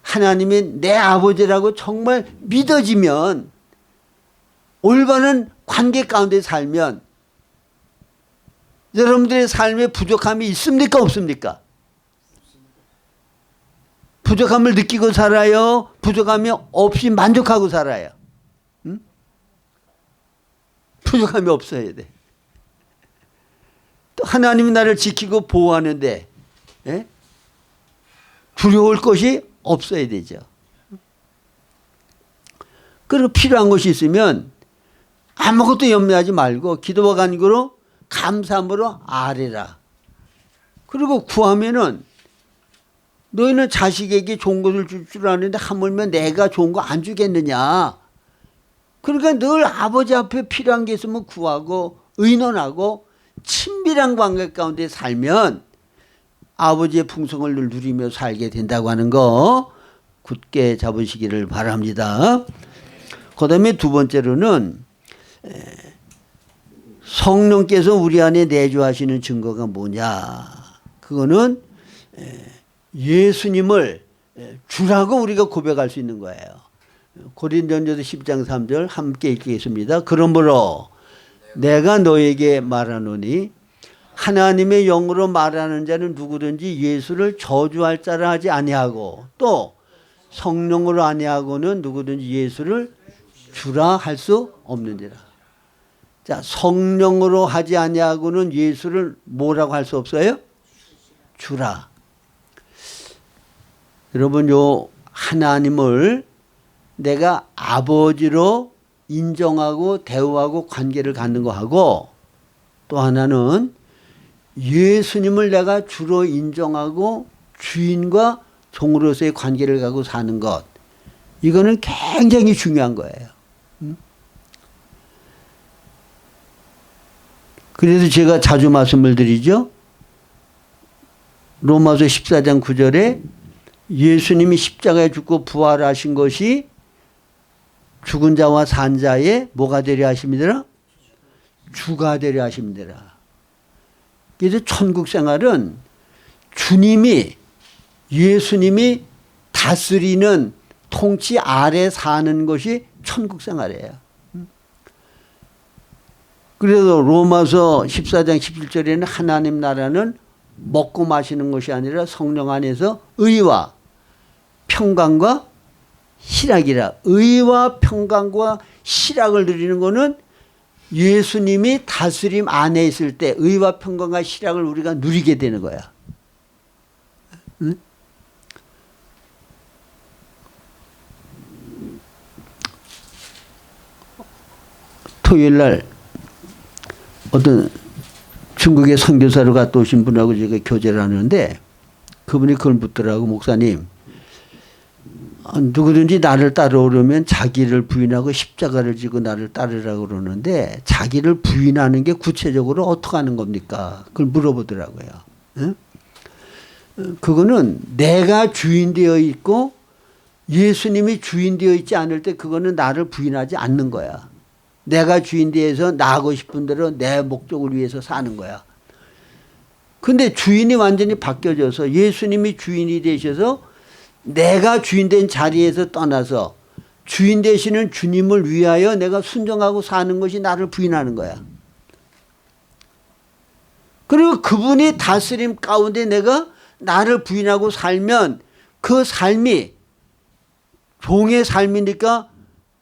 하나님이 내 아버지라고 정말 믿어지면 올바른 관계 가운데 살면 여러분들의 삶에 부족함이 있습니까 없습니까? 부족함을 느끼고 살아요? 부족함이 없이 만족하고 살아요? 응? 부족함이 없어야 돼. 또 하나님이 나를 지키고 보호하는데 예? 두려울 것이 없어야 되죠. 그리고 필요한 것이 있으면 아무것도 염려하지 말고 기도와 간구로 감사함으로 아뢰라. 그리고 구하면은 너희는 자식에게 좋은 것을 줄 줄 아는데 하물며 내가 좋은 거 안 주겠느냐. 그러니까 늘 아버지 앞에 필요한 게 있으면 구하고 의논하고 친밀한 관계 가운데 살면 아버지의 풍성을 늘 누리며 살게 된다고 하는 거 굳게 잡으시기를 바랍니다. 그 다음에 두 번째로는 성령께서 우리 안에 내주하시는 증거가 뭐냐. 그거는 예수님을 주라고 우리가 고백할 수 있는 거예요. 고린도전서 10장 3절 함께 읽겠습니다. 그러므로 내가 너에게 말하노니 하나님의 영으로 말하는 자는 누구든지 예수를 저주할 자라 하지 아니하고 또 성령으로 아니하고는 누구든지 예수를 주라 할 수 없는지라. 자, 성령으로 하지 아니하고는 예수를 뭐라고 할 수 없어요? 주라. 여러분, 요 하나님을 내가 아버지로 인정하고 대우하고 관계를 갖는 거하고 또 하나는 예수님을 내가 주로 인정하고 주인과 종으로서의 관계를 갖고 사는 것, 이거는 굉장히 중요한 거예요. 그래서 제가 자주 말씀을 드리죠. 로마서 14장 9절에 예수님이 십자가에 죽고 부활하신 것이 죽은 자와 산 자의 뭐가 되려 하심이더라? 주가 되려 하심이더라. 그래서 천국 생활은 주님이 예수님이 다스리는 통치 아래 사는 것이 천국 생활이에요. 그래서 로마서 14장 17절에는 하나님 나라는 먹고 마시는 것이 아니라 성령 안에서 의와 평강과 희락이라. 의와 평강과 희락을 누리는 것은 예수님이 다스림 안에 있을 때 의와 평강과 희락을 우리가 누리게 되는 거야. 응? 토요일 날 어떤 중국의 선교사로 갔다 오신 분하고 제가 교제를 하는데 그분이 그걸 묻더라고. 목사님, 누구든지 나를 따라오려면 자기를 부인하고 십자가를 지고 나를 따르라고 그러는데 자기를 부인하는 게 구체적으로 어떻게 하는 겁니까? 그걸 물어보더라고요. 응? 그거는 내가 주인 되어 있고 예수님이 주인 되어 있지 않을 때 그거는 나를 부인하지 않는 거야. 내가 주인 되어서 나하고 싶은 대로 내 목적을 위해서 사는 거야. 근데 주인이 완전히 바뀌어져서 예수님이 주인이 되셔서 내가 주인 된 자리에서 떠나서 주인 되시는 주님을 위하여 내가 순종하고 사는 것이 나를 부인하는 거야. 그리고 그분이 다스림 가운데 내가 나를 부인하고 살면 그 삶이 종의 삶이니까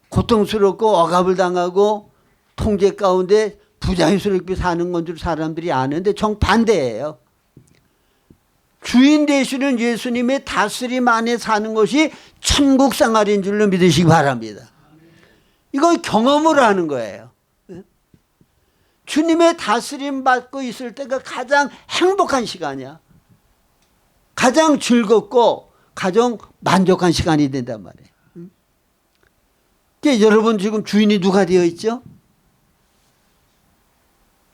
고통스럽고 억압을 당하고 통제 가운데 부자연스럽게 사는 건 줄 사람들이 아는데 정반대예요. 주인 되시는 예수님의 다스림 안에 사는 것이 천국 생활인 줄로 믿으시기 바랍니다. 이건 경험으로 하는 거예요. 주님의 다스림 받고 있을 때가 가장 행복한 시간이야. 가장 즐겁고 가장 만족한 시간이 된단 말이에요. 그러니까 여러분 지금 주인이 누가 되어 있죠?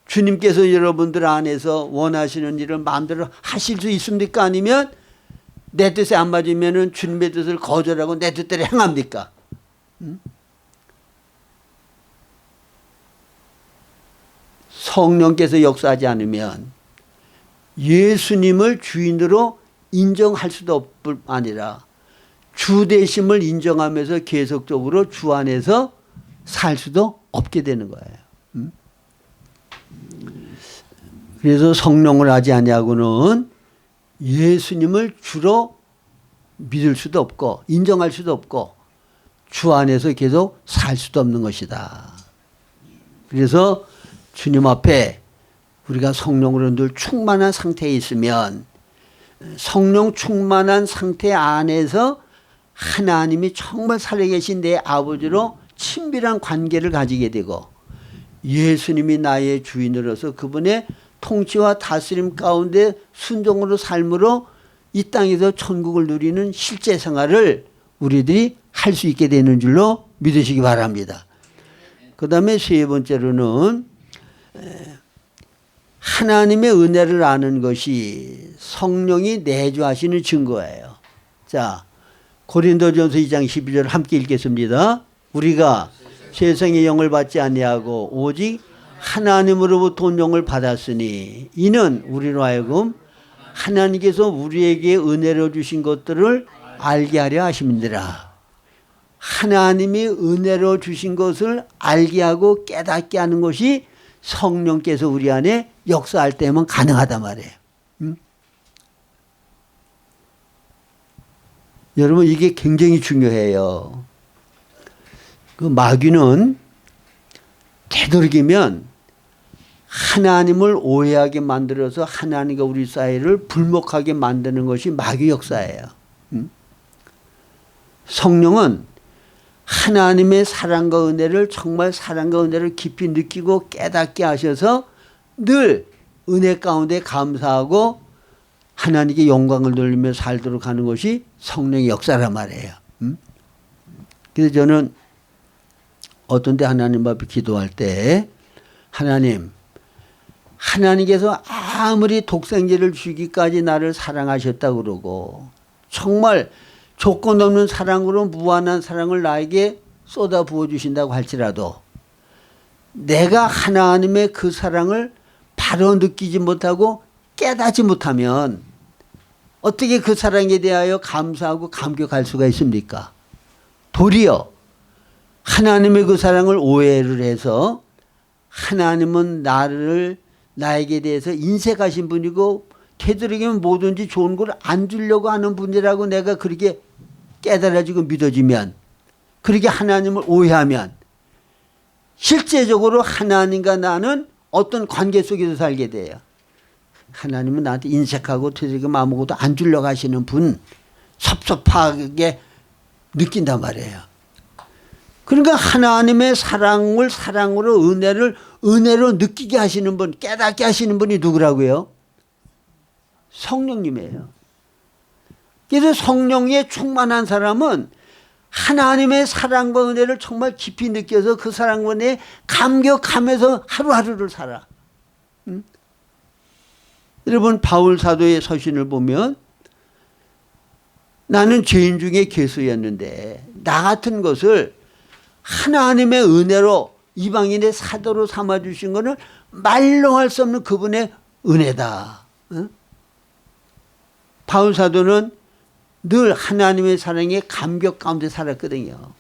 주님께서 여러분들 안에서 원하시는 일을 마음대로 하실 수 있습니까? 아니면 내 뜻에 안 맞으면 주님의 뜻을 거절하고 내 뜻대로 행합니까? 성령께서 역사하지 않으면 예수님을 주인으로 인정할 수도 없을 뿐 아니라 주되심을 인정하면서 계속적으로 주 안에서 살 수도 없게 되는 거예요. 그래서 성령을 하지 아니하고는 예수님을 주로 믿을 수도 없고 인정할 수도 없고 주 안에서 계속 살 수도 없는 것이다. 그래서 주님 앞에 우리가 성령으로 늘 충만한 상태에 있으면 성령 충만한 상태 안에서 하나님이 정말 살아계신 내 아버지로 친밀한 관계를 가지게 되고 예수님이 나의 주인으로서 그분의 통치와 다스림 가운데 순종으로 삶으로 이 땅에서 천국을 누리는 실제 생활을 우리들이 할 수 있게 되는 줄로 믿으시기 바랍니다. 그 다음에 세 번째로는 하나님의 은혜를 아는 것이 성령이 내주하시는 증거예요. 자, 고린도전서 2장 12절 함께 읽겠습니다. 우리가 세상의 영을 받지 아니하고 오직 하나님으로부터 온 영을 받았으니 이는 우리로 하여금 하나님께서 우리에게 은혜로 주신 것들을 알게 하려 하심이니라. 하나님이 은혜로 주신 것을 알게 하고 깨닫게 하는 것이 성령께서 우리 안에 역사할 때만 가능하단 말이에요. 여러분 이게 굉장히 중요해요. 그 마귀는 되도록이면 하나님을 오해하게 만들어서 하나님과 우리 사이를 불목하게 만드는 것이 마귀 역사예요. 성령은 하나님의 사랑과 은혜를 정말 사랑과 은혜를 깊이 느끼고 깨닫게 하셔서 늘 은혜 가운데 감사하고 하나님께 영광을 돌리며 살도록 하는 것이 성령의 역사란 말이에요. 그래서 저는 어떤 때 하나님 앞에 기도할 때 하나님께서 아무리 독생자를 주기까지 나를 사랑하셨다고 그러고 정말 조건 없는 사랑으로 무한한 사랑을 나에게 쏟아 부어주신다고 할지라도 내가 하나님의 그 사랑을 바로 느끼지 못하고 깨닫지 못하면 어떻게 그 사랑에 대하여 감사하고 감격할 수가 있습니까? 도리어 하나님의 그 사랑을 오해를 해서 하나님은 나에게 대해서 인색하신 분이고 되도록이면 뭐든지 좋은 걸 안 주려고 하는 분이라고 내가 그렇게 깨달아지고 믿어지면 그렇게 하나님을 오해하면 실제적으로 하나님과 나는 어떤 관계 속에서 살게 돼요. 하나님은 나한테 인색하고 되도록이면 아무것도 안 주려고 하시는 분 섭섭하게 느낀단 말이에요. 그러니까 하나님의 사랑을 사랑으로 은혜를 은혜로 느끼게 하시는 분, 깨닫게 하시는 분이 누구라고요? 성령님이에요. 그래서 성령에 충만한 사람은 하나님의 사랑과 은혜를 정말 깊이 느껴서 그 사랑과 은혜에 감격하면서 하루하루를 살아. 여러분 바울 사도의 서신을 보면 나는 죄인 중에 괴수였는데 나 같은 것을 하나님의 은혜로 이방인의 사도로 삼아주신 것은 말로 할 수 없는 그분의 은혜다. 바울 사도는 늘 하나님의 사랑에 감격 가운데 살았거든요.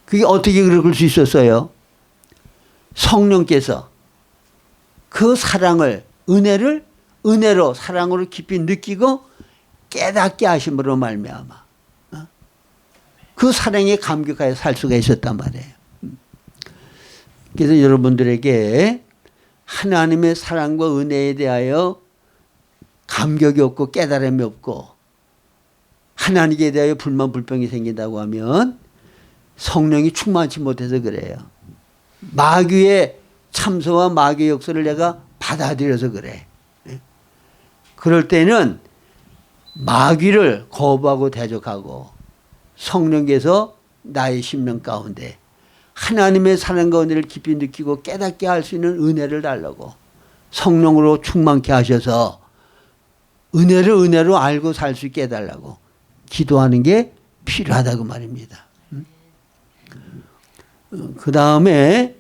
그게 어떻게 그럴 수 있었어요? 성령께서 그 사랑을 은혜로 사랑으로 깊이 느끼고 깨닫게 하심으로 말미암아 그 사랑에 감격하여 살 수가 있었단 말이에요. 그래서 여러분들에게 하나님의 사랑과 은혜에 대하여 감격이 없고 깨달음이 없고 하나님께 대하여 불만 불평이 생긴다고 하면 성령이 충만치 못해서 그래요. 마귀의 참소와 마귀의 역사를 내가 받아들여서 그래. 그럴 때는 마귀를 거부하고 대적하고 성령께서 나의 심령 가운데 하나님의 사랑과 은혜를 깊이 느끼고 깨닫게 할 수 있는 은혜를 달라고 성령으로 충만케 하셔서 은혜로 알고 살 수 있게 해달라고 기도하는 게 필요하다고 말입니다. 그 다음에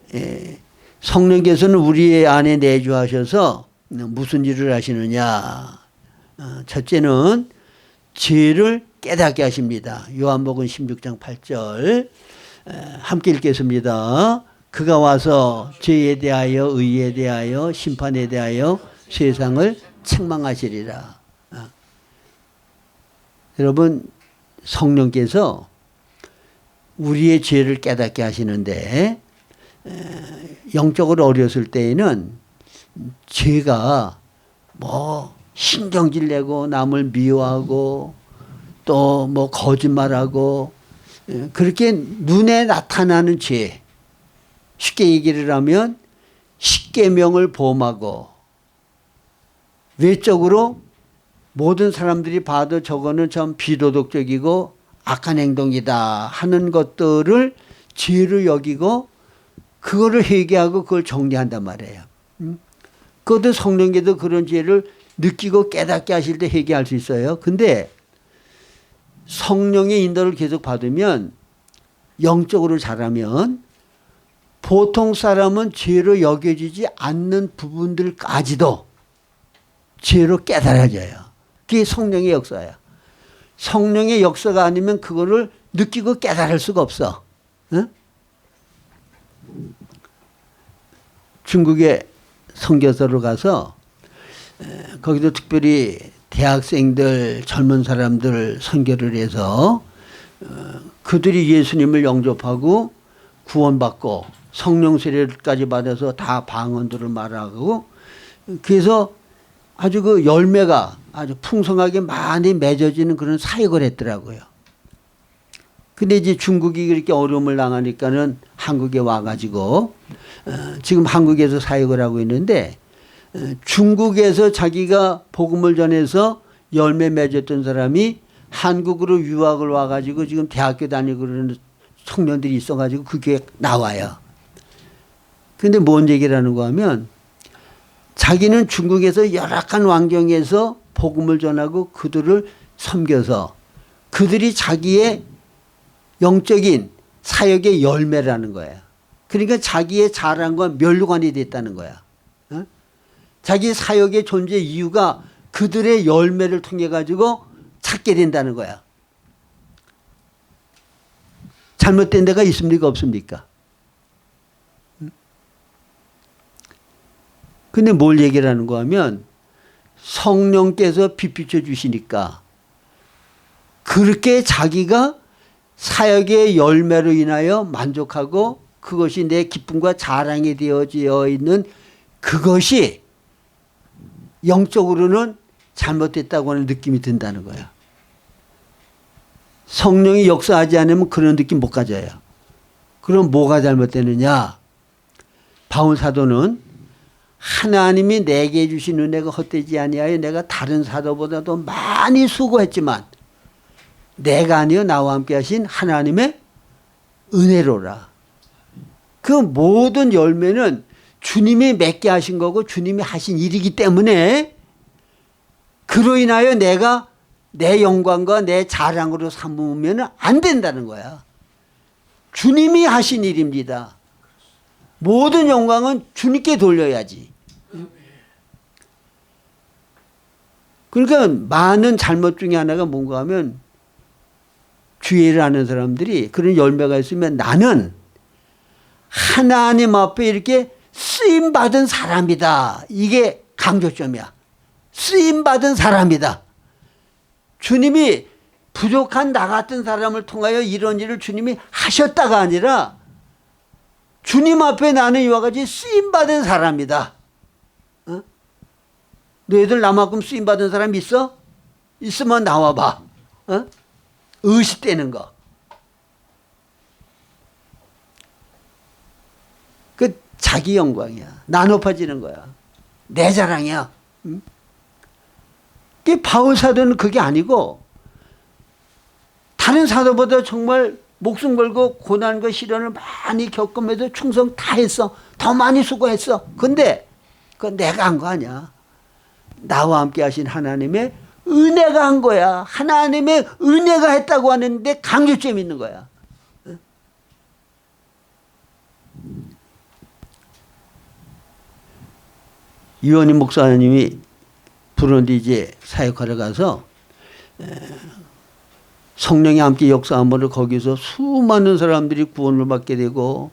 성령께서는 우리 안에 내주하셔서 무슨 일을 하시느냐. 첫째는 죄를 깨닫게 하십니다. 요한복음 16장 8절 함께 읽겠습니다. 그가 와서 죄에 대하여 의에 대하여 심판에 대하여 세상을 책망하시리라. 여러분 성령께서 우리의 죄를 깨닫게 하시는데 영적으로 어렸을 때에는 죄가 뭐 신경질 내고 남을 미워하고 또 뭐 거짓말하고 그렇게 눈에 나타나는 죄 쉽게 얘기를 하면 십계명을 범하고 외적으로 모든 사람들이 봐도 저거는 참 비도덕적이고 악한 행동이다 하는 것들을 죄로 여기고 그거를 회개하고 그걸 정리한단 말이에요. 그것도 성령께도 그런 죄를 느끼고 깨닫게 하실 때 회개할 수 있어요. 근데 성령의 인도를 계속 받으면 영적으로 자라면 보통 사람은 죄로 여겨지지 않는 부분들까지도 죄로 깨달아져요. 그게 성령의 역사야. 성령의 역사가 아니면 그거를 느끼고 깨달을 수가 없어. 응? 중국에 선교사로 가서 거기도 특별히 대학생들 젊은 사람들 선교를 해서 그들이 예수님을 영접하고 구원받고 성령 세례까지 받아서 다 방언들을 말하고 그래서 아주 그 열매가 아주 풍성하게 많이 맺어지는 그런 사역을 했더라고요. 근데 이제 중국이 그렇게 어려움을 당하니까는 한국에 와가지고 지금 한국에서 사역을 하고 있는데 중국에서 자기가 복음을 전해서 열매 맺었던 사람이 한국으로 유학을 와가지고 지금 대학교 다니고 그러는 청년들이 있어가지고 그게 나와요. 근데 뭔 얘기를 하는가 하면 자기는 중국에서 열악한 환경에서 복음을 전하고 그들을 섬겨서 그들이 자기의 영적인 사역의 열매라는 거야. 그러니까 자기의 자랑과 멸류관이 됐다는 거야. 어? 자기 사역의 존재 이유가 그들의 열매를 통해 가지고 찾게 된다는 거야. 잘못된 데가 있습니까 없습니까? 근데 뭘 얘기를 하는가 하면 성령께서 빛 비춰 주시니까 그렇게 자기가 사역의 열매로 인하여 만족하고 그것이 내 기쁨과 자랑이 되어져 있는 그것이 영적으로는 잘못됐다고 하는 느낌이 든다는 거야. 성령이 역사하지 않으면 그런 느낌 못 가져요. 그럼 뭐가 잘못되느냐? 바울 사도는 하나님이 내게 주신 은혜가 헛되지 아니하여 내가 다른 사도보다도 많이 수고했지만 내가 아니요 나와 함께 하신 하나님의 은혜로라. 그 모든 열매는 주님이 맺게 하신 거고 주님이 하신 일이기 때문에 그로 인하여 내가 내 영광과 내 자랑으로 삼으면 안 된다는 거야. 주님이 하신 일입니다. 모든 영광은 주님께 돌려야지. 그러니까 많은 잘못 중에 하나가 뭔가 하면 주의를 하는 사람들이 그런 열매가 있으면 나는 하나님 앞에 이렇게 쓰임받은 사람이다. 이게 강조점이야. 쓰임받은 사람이다. 주님이 부족한 나 같은 사람을 통하여 이런 일을 주님이 하셨다가 아니라 주님 앞에 나는 이와 같이 쓰임받은 사람이다. 어? 너희들 나만큼 쓰임받은 사람 있어? 있으면 나와봐. 어? 의식되는 거. 그 자기 영광이야. 나 높아지는 거야. 내 자랑이야. 응? 바울 사도는 그게 아니고 다른 사도보다 정말 목숨 걸고 고난과 시련을 많이 겪으면서 충성 다 했어. 더 많이 수고했어. 근데 그건 내가 한 거 아니야. 나와 함께 하신 하나님의 은혜가 한 거야. 하나님의 은혜가 했다고 하는데 강조점이 있는 거야. 이원희 목사님이 부르ndi 이제 사역하러 가서 성령이 함께 역사함으로 거기서 수많은 사람들이 구원을 받게 되고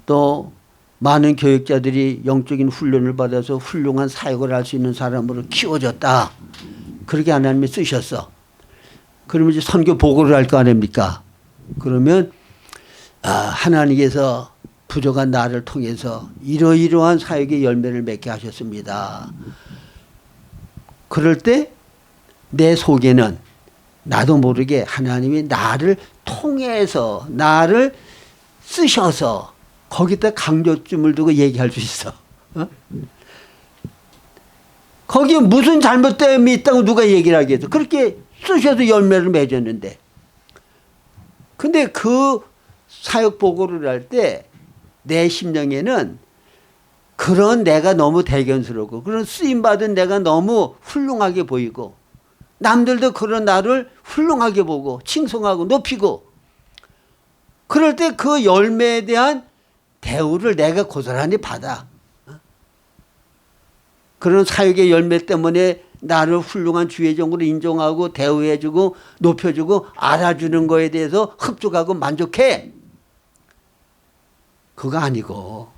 또 많은 교육자들이 영적인 훈련을 받아서 훌륭한 사역을 할 수 있는 사람으로 키워졌다. 그렇게 하나님이 쓰셨어. 그러면 이제 선교 보고를 할 거 아닙니까? 그러면 하나님께서 부족한 나를 통해서 이러이러한 사역의 열매를 맺게 하셨습니다. 그럴 때 내 속에는 나도 모르게 하나님이 나를 통해서 나를 쓰셔서 거기다 강조점을 두고 얘기할 수 있어. 어? 거기에 무슨 잘못됨이 있다고 누가 얘기를 하겠어. 그렇게 쓰셔서 열매를 맺었는데. 근데 그 사역 보고를 할 때 내 심령에는 그런 내가 너무 대견스럽고 그런 쓰임받은 내가 너무 훌륭하게 보이고 남들도 그런 나를 훌륭하게 보고 칭송하고 높이고 그럴 때 그 열매에 대한 대우를 내가 고스란히 받아. 그런 사역의 열매 때문에 나를 훌륭한 주의종으로 인정하고 대우해주고 높여주고 알아주는 거에 대해서 흡족하고 만족해. 그거 아니고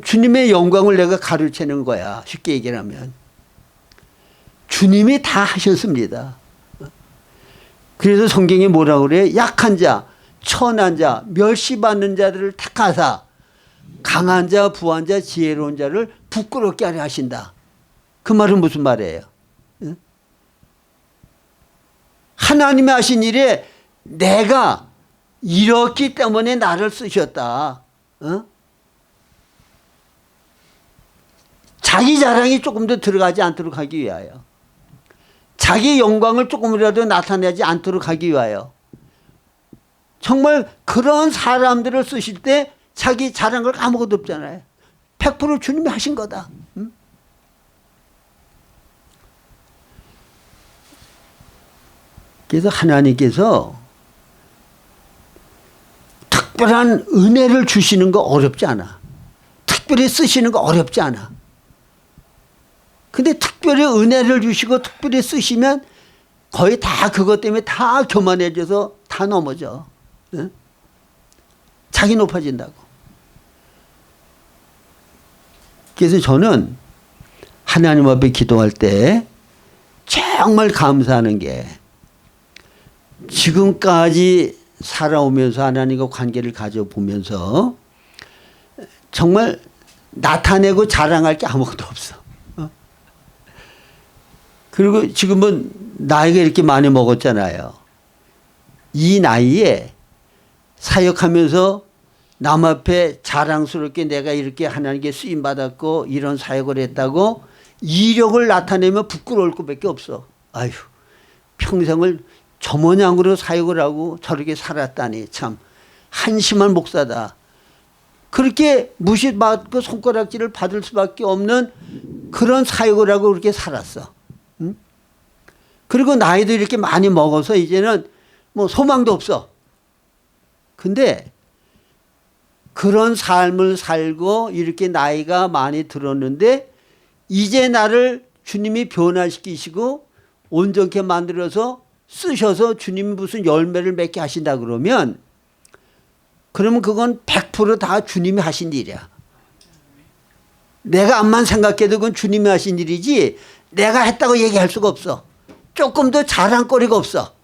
주님의 영광을 내가 가르치는 거야. 쉽게 얘기하면. 주님이 다 하셨습니다. 그래서 성경이 뭐라고 그래? 약한 자, 천한 자, 멸시받는 자들을 택하사 강한 자, 부한 자, 지혜로운 자를 부끄럽게 하려 하신다. 그 말은 무슨 말이에요? 하나님이 하신 일에 내가 이렇기 때문에 나를 쓰셨다. 어? 자기 자랑이 조금 더 들어가지 않도록 하기 위하여. 자기 영광을 조금이라도 나타내지 않도록 하기 위하여. 정말 그런 사람들을 쓰실 때 자기 자랑을 아무것도 없잖아요. 100% 주님이 하신 거다. 응? 그래서 하나님께서 특별한 은혜를 주시는 거 어렵지 않아. 특별히 쓰시는 거 어렵지 않아. 근데 특별히 은혜를 주시고 특별히 쓰시면 거의 다 그것 때문에 다 교만해져서 다 넘어져. 응? 자기 높아진다고. 그래서 저는 하나님 앞에 기도할 때 정말 감사하는 게 지금까지 살아오면서 하나님과 관계를 가져보면서 정말 나타내고 자랑할 게 아무것도 없어. 그리고 지금은 나이가 이렇게 많이 먹었잖아요. 이 나이에 사역하면서 남 앞에 자랑스럽게 내가 이렇게 하나님께 쓰임받았고 이런 사역을 했다고 이력을 나타내면 부끄러울 것밖에 없어. 아휴, 평생을 저 모양으로 사역을 하고 저렇게 살았다니 참 한심한 목사다. 그렇게 무시받고 손가락질을 받을 수밖에 없는 그런 사역을 하고 그렇게 살았어. 응? 그리고 나이도 이렇게 많이 먹어서 이제는 뭐 소망도 없어. 근데 그런 삶을 살고 이렇게 나이가 많이 들었는데 이제 나를 주님이 변화시키시고 온전케 만들어서 쓰셔서 주님이 무슨 열매를 맺게 하신다 그러면 그러면 그건 100%다 주님이 하신 일이야. 내가 암만 생각해도 그건 주님이 하신 일이지 내가 했다고 얘기할 수가 없어. 조금 더 자랑거리가 없어.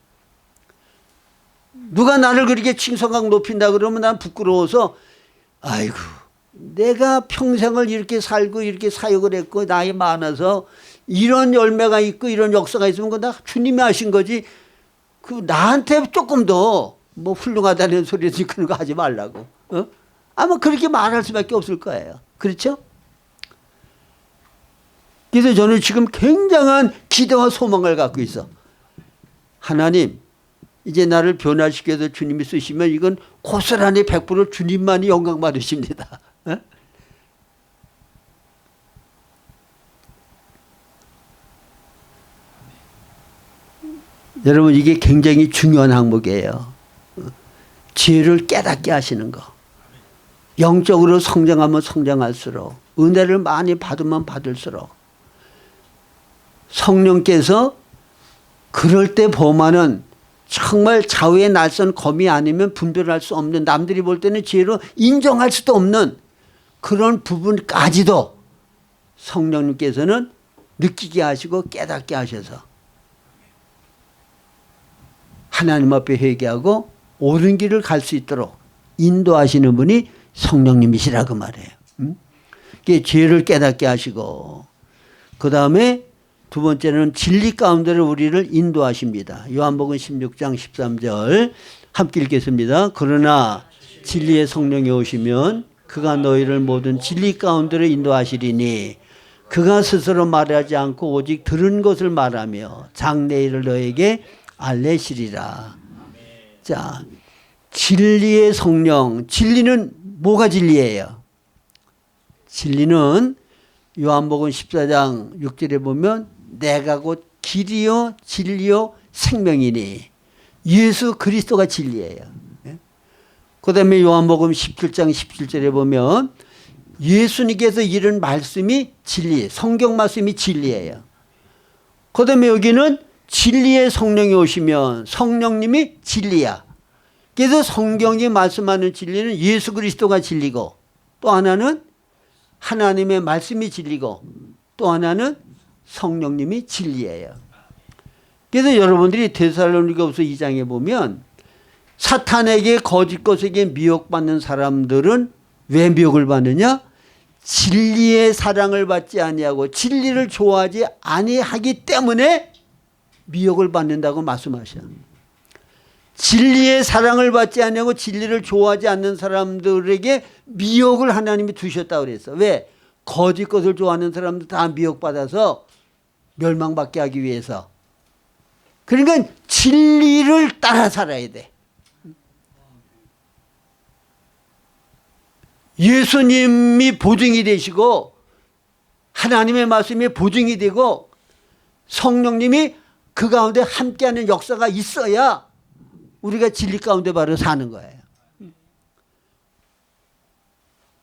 누가 나를 그렇게 칭송하고 높인다 그러면 난 부끄러워서 아이고 내가 평생을 이렇게 살고 이렇게 사역을 했고 나이 많아서 이런 열매가 있고 이런 역사가 있으면 그건 다 주님이 하신 거지 그 나한테 조금 더 뭐 훌륭하다는 소리지 그런 거 하지 말라고. 어? 아마 그렇게 말할 수밖에 없을 거예요. 그렇죠? 그래서 저는 지금 굉장한 기대와 소망을 갖고 있어. 하나님 이제 나를 변화시켜서 주님이 쓰시면 이건 고스란히 100% 주님만이 영광 받으십니다. 어? 여러분 이게 굉장히 중요한 항목이에요. 지혜를 깨닫게 하시는 거. 영적으로 성장하면 성장할수록 은혜를 많이 받으면 받을수록 성령께서 그럴 때 범하는 정말 좌우의 날선 검이 아니면 분별할 수 없는 남들이 볼 때는 지혜로 인정할 수도 없는 그런 부분까지도 성령님께서는 느끼게 하시고 깨닫게 하셔서 하나님 앞에 회개하고 옳은 길을 갈 수 있도록 인도하시는 분이 성령님이시라고 말해요. 지혜를 깨닫게 하시고 그 다음에 두 번째는 진리 가운데로 우리를 인도하십니다. 요한복음 16장 13절 함께 읽겠습니다. 그러나 진리의 성령이 오시면 그가 너희를 모든 진리 가운데로 인도하시리니 그가 스스로 말하지 않고 오직 들은 것을 말하며 장래일을 너에게 알레시리라. 자, 진리의 성령. 진리는 뭐가 진리예요? 진리는 요한복음 14장 6절에 보면 내가 곧 길이요 진리요 생명이니 예수 그리스도가 진리예요. 그 다음에 요한복음 17장 17절에 보면 예수님께서 이른 말씀이 진리, 성경 말씀이 진리예요. 그 다음에 여기는 진리의 성령이 오시면 성령님이 진리야. 그래서 성경이 말씀하는 진리는 예수 그리스도가 진리고 또 하나는 하나님의 말씀이 진리고 또 하나는 성령님이 진리예요. 그래서 여러분들이 데살로니가후서 2장에 보면 사탄에게 거짓 것에게 미혹받는 사람들은 왜 미혹을 받느냐? 진리의 사랑을 받지 아니하고 진리를 좋아하지 아니하기 때문에 미혹을 받는다고 말씀하셔요. 진리의 사랑을 받지 아니하고 진리를 좋아하지 않는 사람들에게 미혹을 하나님이 두셨다고 그랬어. 왜? 거짓 것을 좋아하는 사람들 다 미혹받아서 멸망받게 하기 위해서. 그러니까 진리를 따라 살아야 돼. 예수님이 보증이 되시고 하나님의 말씀이 보증이 되고 성령님이 그 가운데 함께하는 역사가 있어야 우리가 진리 가운데 바로 사는 거예요.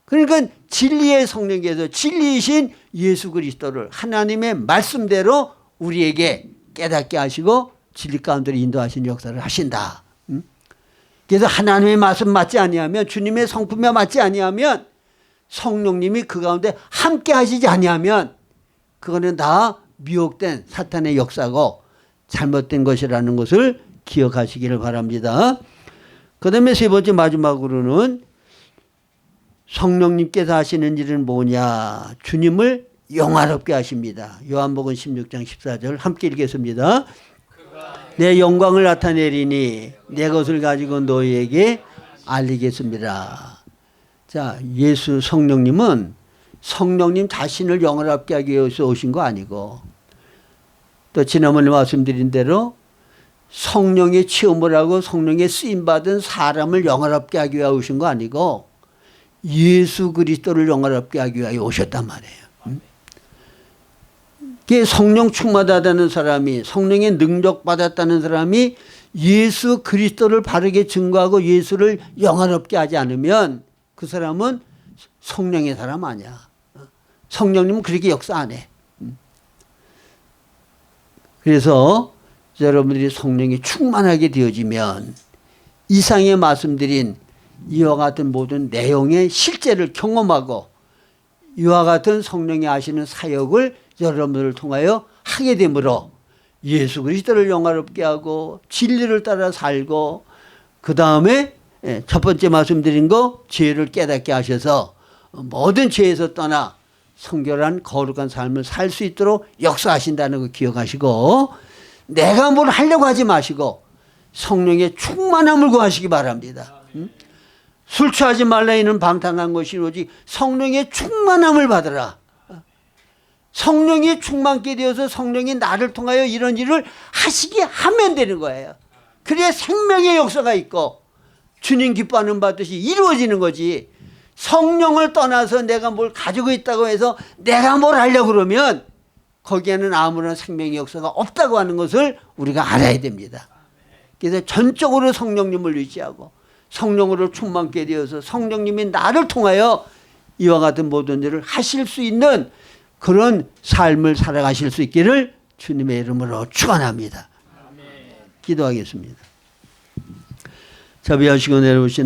그러니까 진리의 성령께서 진리이신 예수 그리스도를 하나님의 말씀대로 우리에게 깨닫게 하시고 진리 가운데로 인도하시는 역사를 하신다. 그래서 하나님의 말씀 맞지 아니하면 주님의 성품에 맞지 아니하면 성령님이 그 가운데 함께 하시지 아니하면 그거는 다 미혹된 사탄의 역사고 잘못된 것이라는 것을 기억하시기를 바랍니다. 그 다음에 세 번째 마지막으로는 성령님께서 하시는 일은 뭐냐? 주님을 영화롭게 하십니다. 요한복음 16장 14절 함께 읽겠습니다. 내 영광을 나타내리니 내 것을 가지고 너희에게 알리겠습니다. 자, 예수 성령님은 성령님 자신을 영화롭게 하기 위해서 오신 거 아니고 또 지난번에 말씀드린 대로 성령의 체험을 하고 성령의 쓰임받은 사람을 영화롭게 하기 위해 오신 거 아니고 예수 그리스도를 영화롭게 하기 위해 오셨단 말이에요. 성령 충만하다는 사람이 성령의 능력 받았다는 사람이 예수 그리스도를 바르게 증거하고 예수를 영화롭게 하지 않으면 그 사람은 성령의 사람 아니야. 성령님은 그렇게 역사 안 해. 그래서 여러분들이 성령이 충만하게 되어지면 이상에 말씀드린 이와 같은 모든 내용의 실제를 경험하고 이와 같은 성령이 하시는 사역을 여러분들을 통하여 하게 되므로 예수 그리스도를 영화롭게 하고 진리를 따라 살고 그 다음에 첫 번째 말씀드린 거 죄를 깨닫게 하셔서 모든 죄에서 떠나 성결한 거룩한 삶을 살 수 있도록 역사하신다는 거 기억하시고 내가 뭘 하려고 하지 마시고 성령의 충만함을 구하시기 바랍니다. 술 취하지 말라 이는 방탕한 것이 오직 성령의 충만함을 받으라. 성령이 충만케 되어서 성령이 나를 통하여 이런 일을 하시게 하면 되는 거예요. 그래야 생명의 역사가 있고 주님 기뻐하는 바듯이 이루어지는 거지. 성령을 떠나서 내가 뭘 가지고 있다고 해서 내가 뭘 하려고 그러면 거기에는 아무런 생명의 역사가 없다고 하는 것을 우리가 알아야 됩니다. 그래서 전적으로 성령님을 의지하고 성령으로 충만케 되어서 성령님이 나를 통하여 이와 같은 모든 일을 하실 수 있는 그런 삶을 살아가실 수 있기를 주님의 이름으로 축원합니다. 기도하겠습니다. 자비하시고 내려오신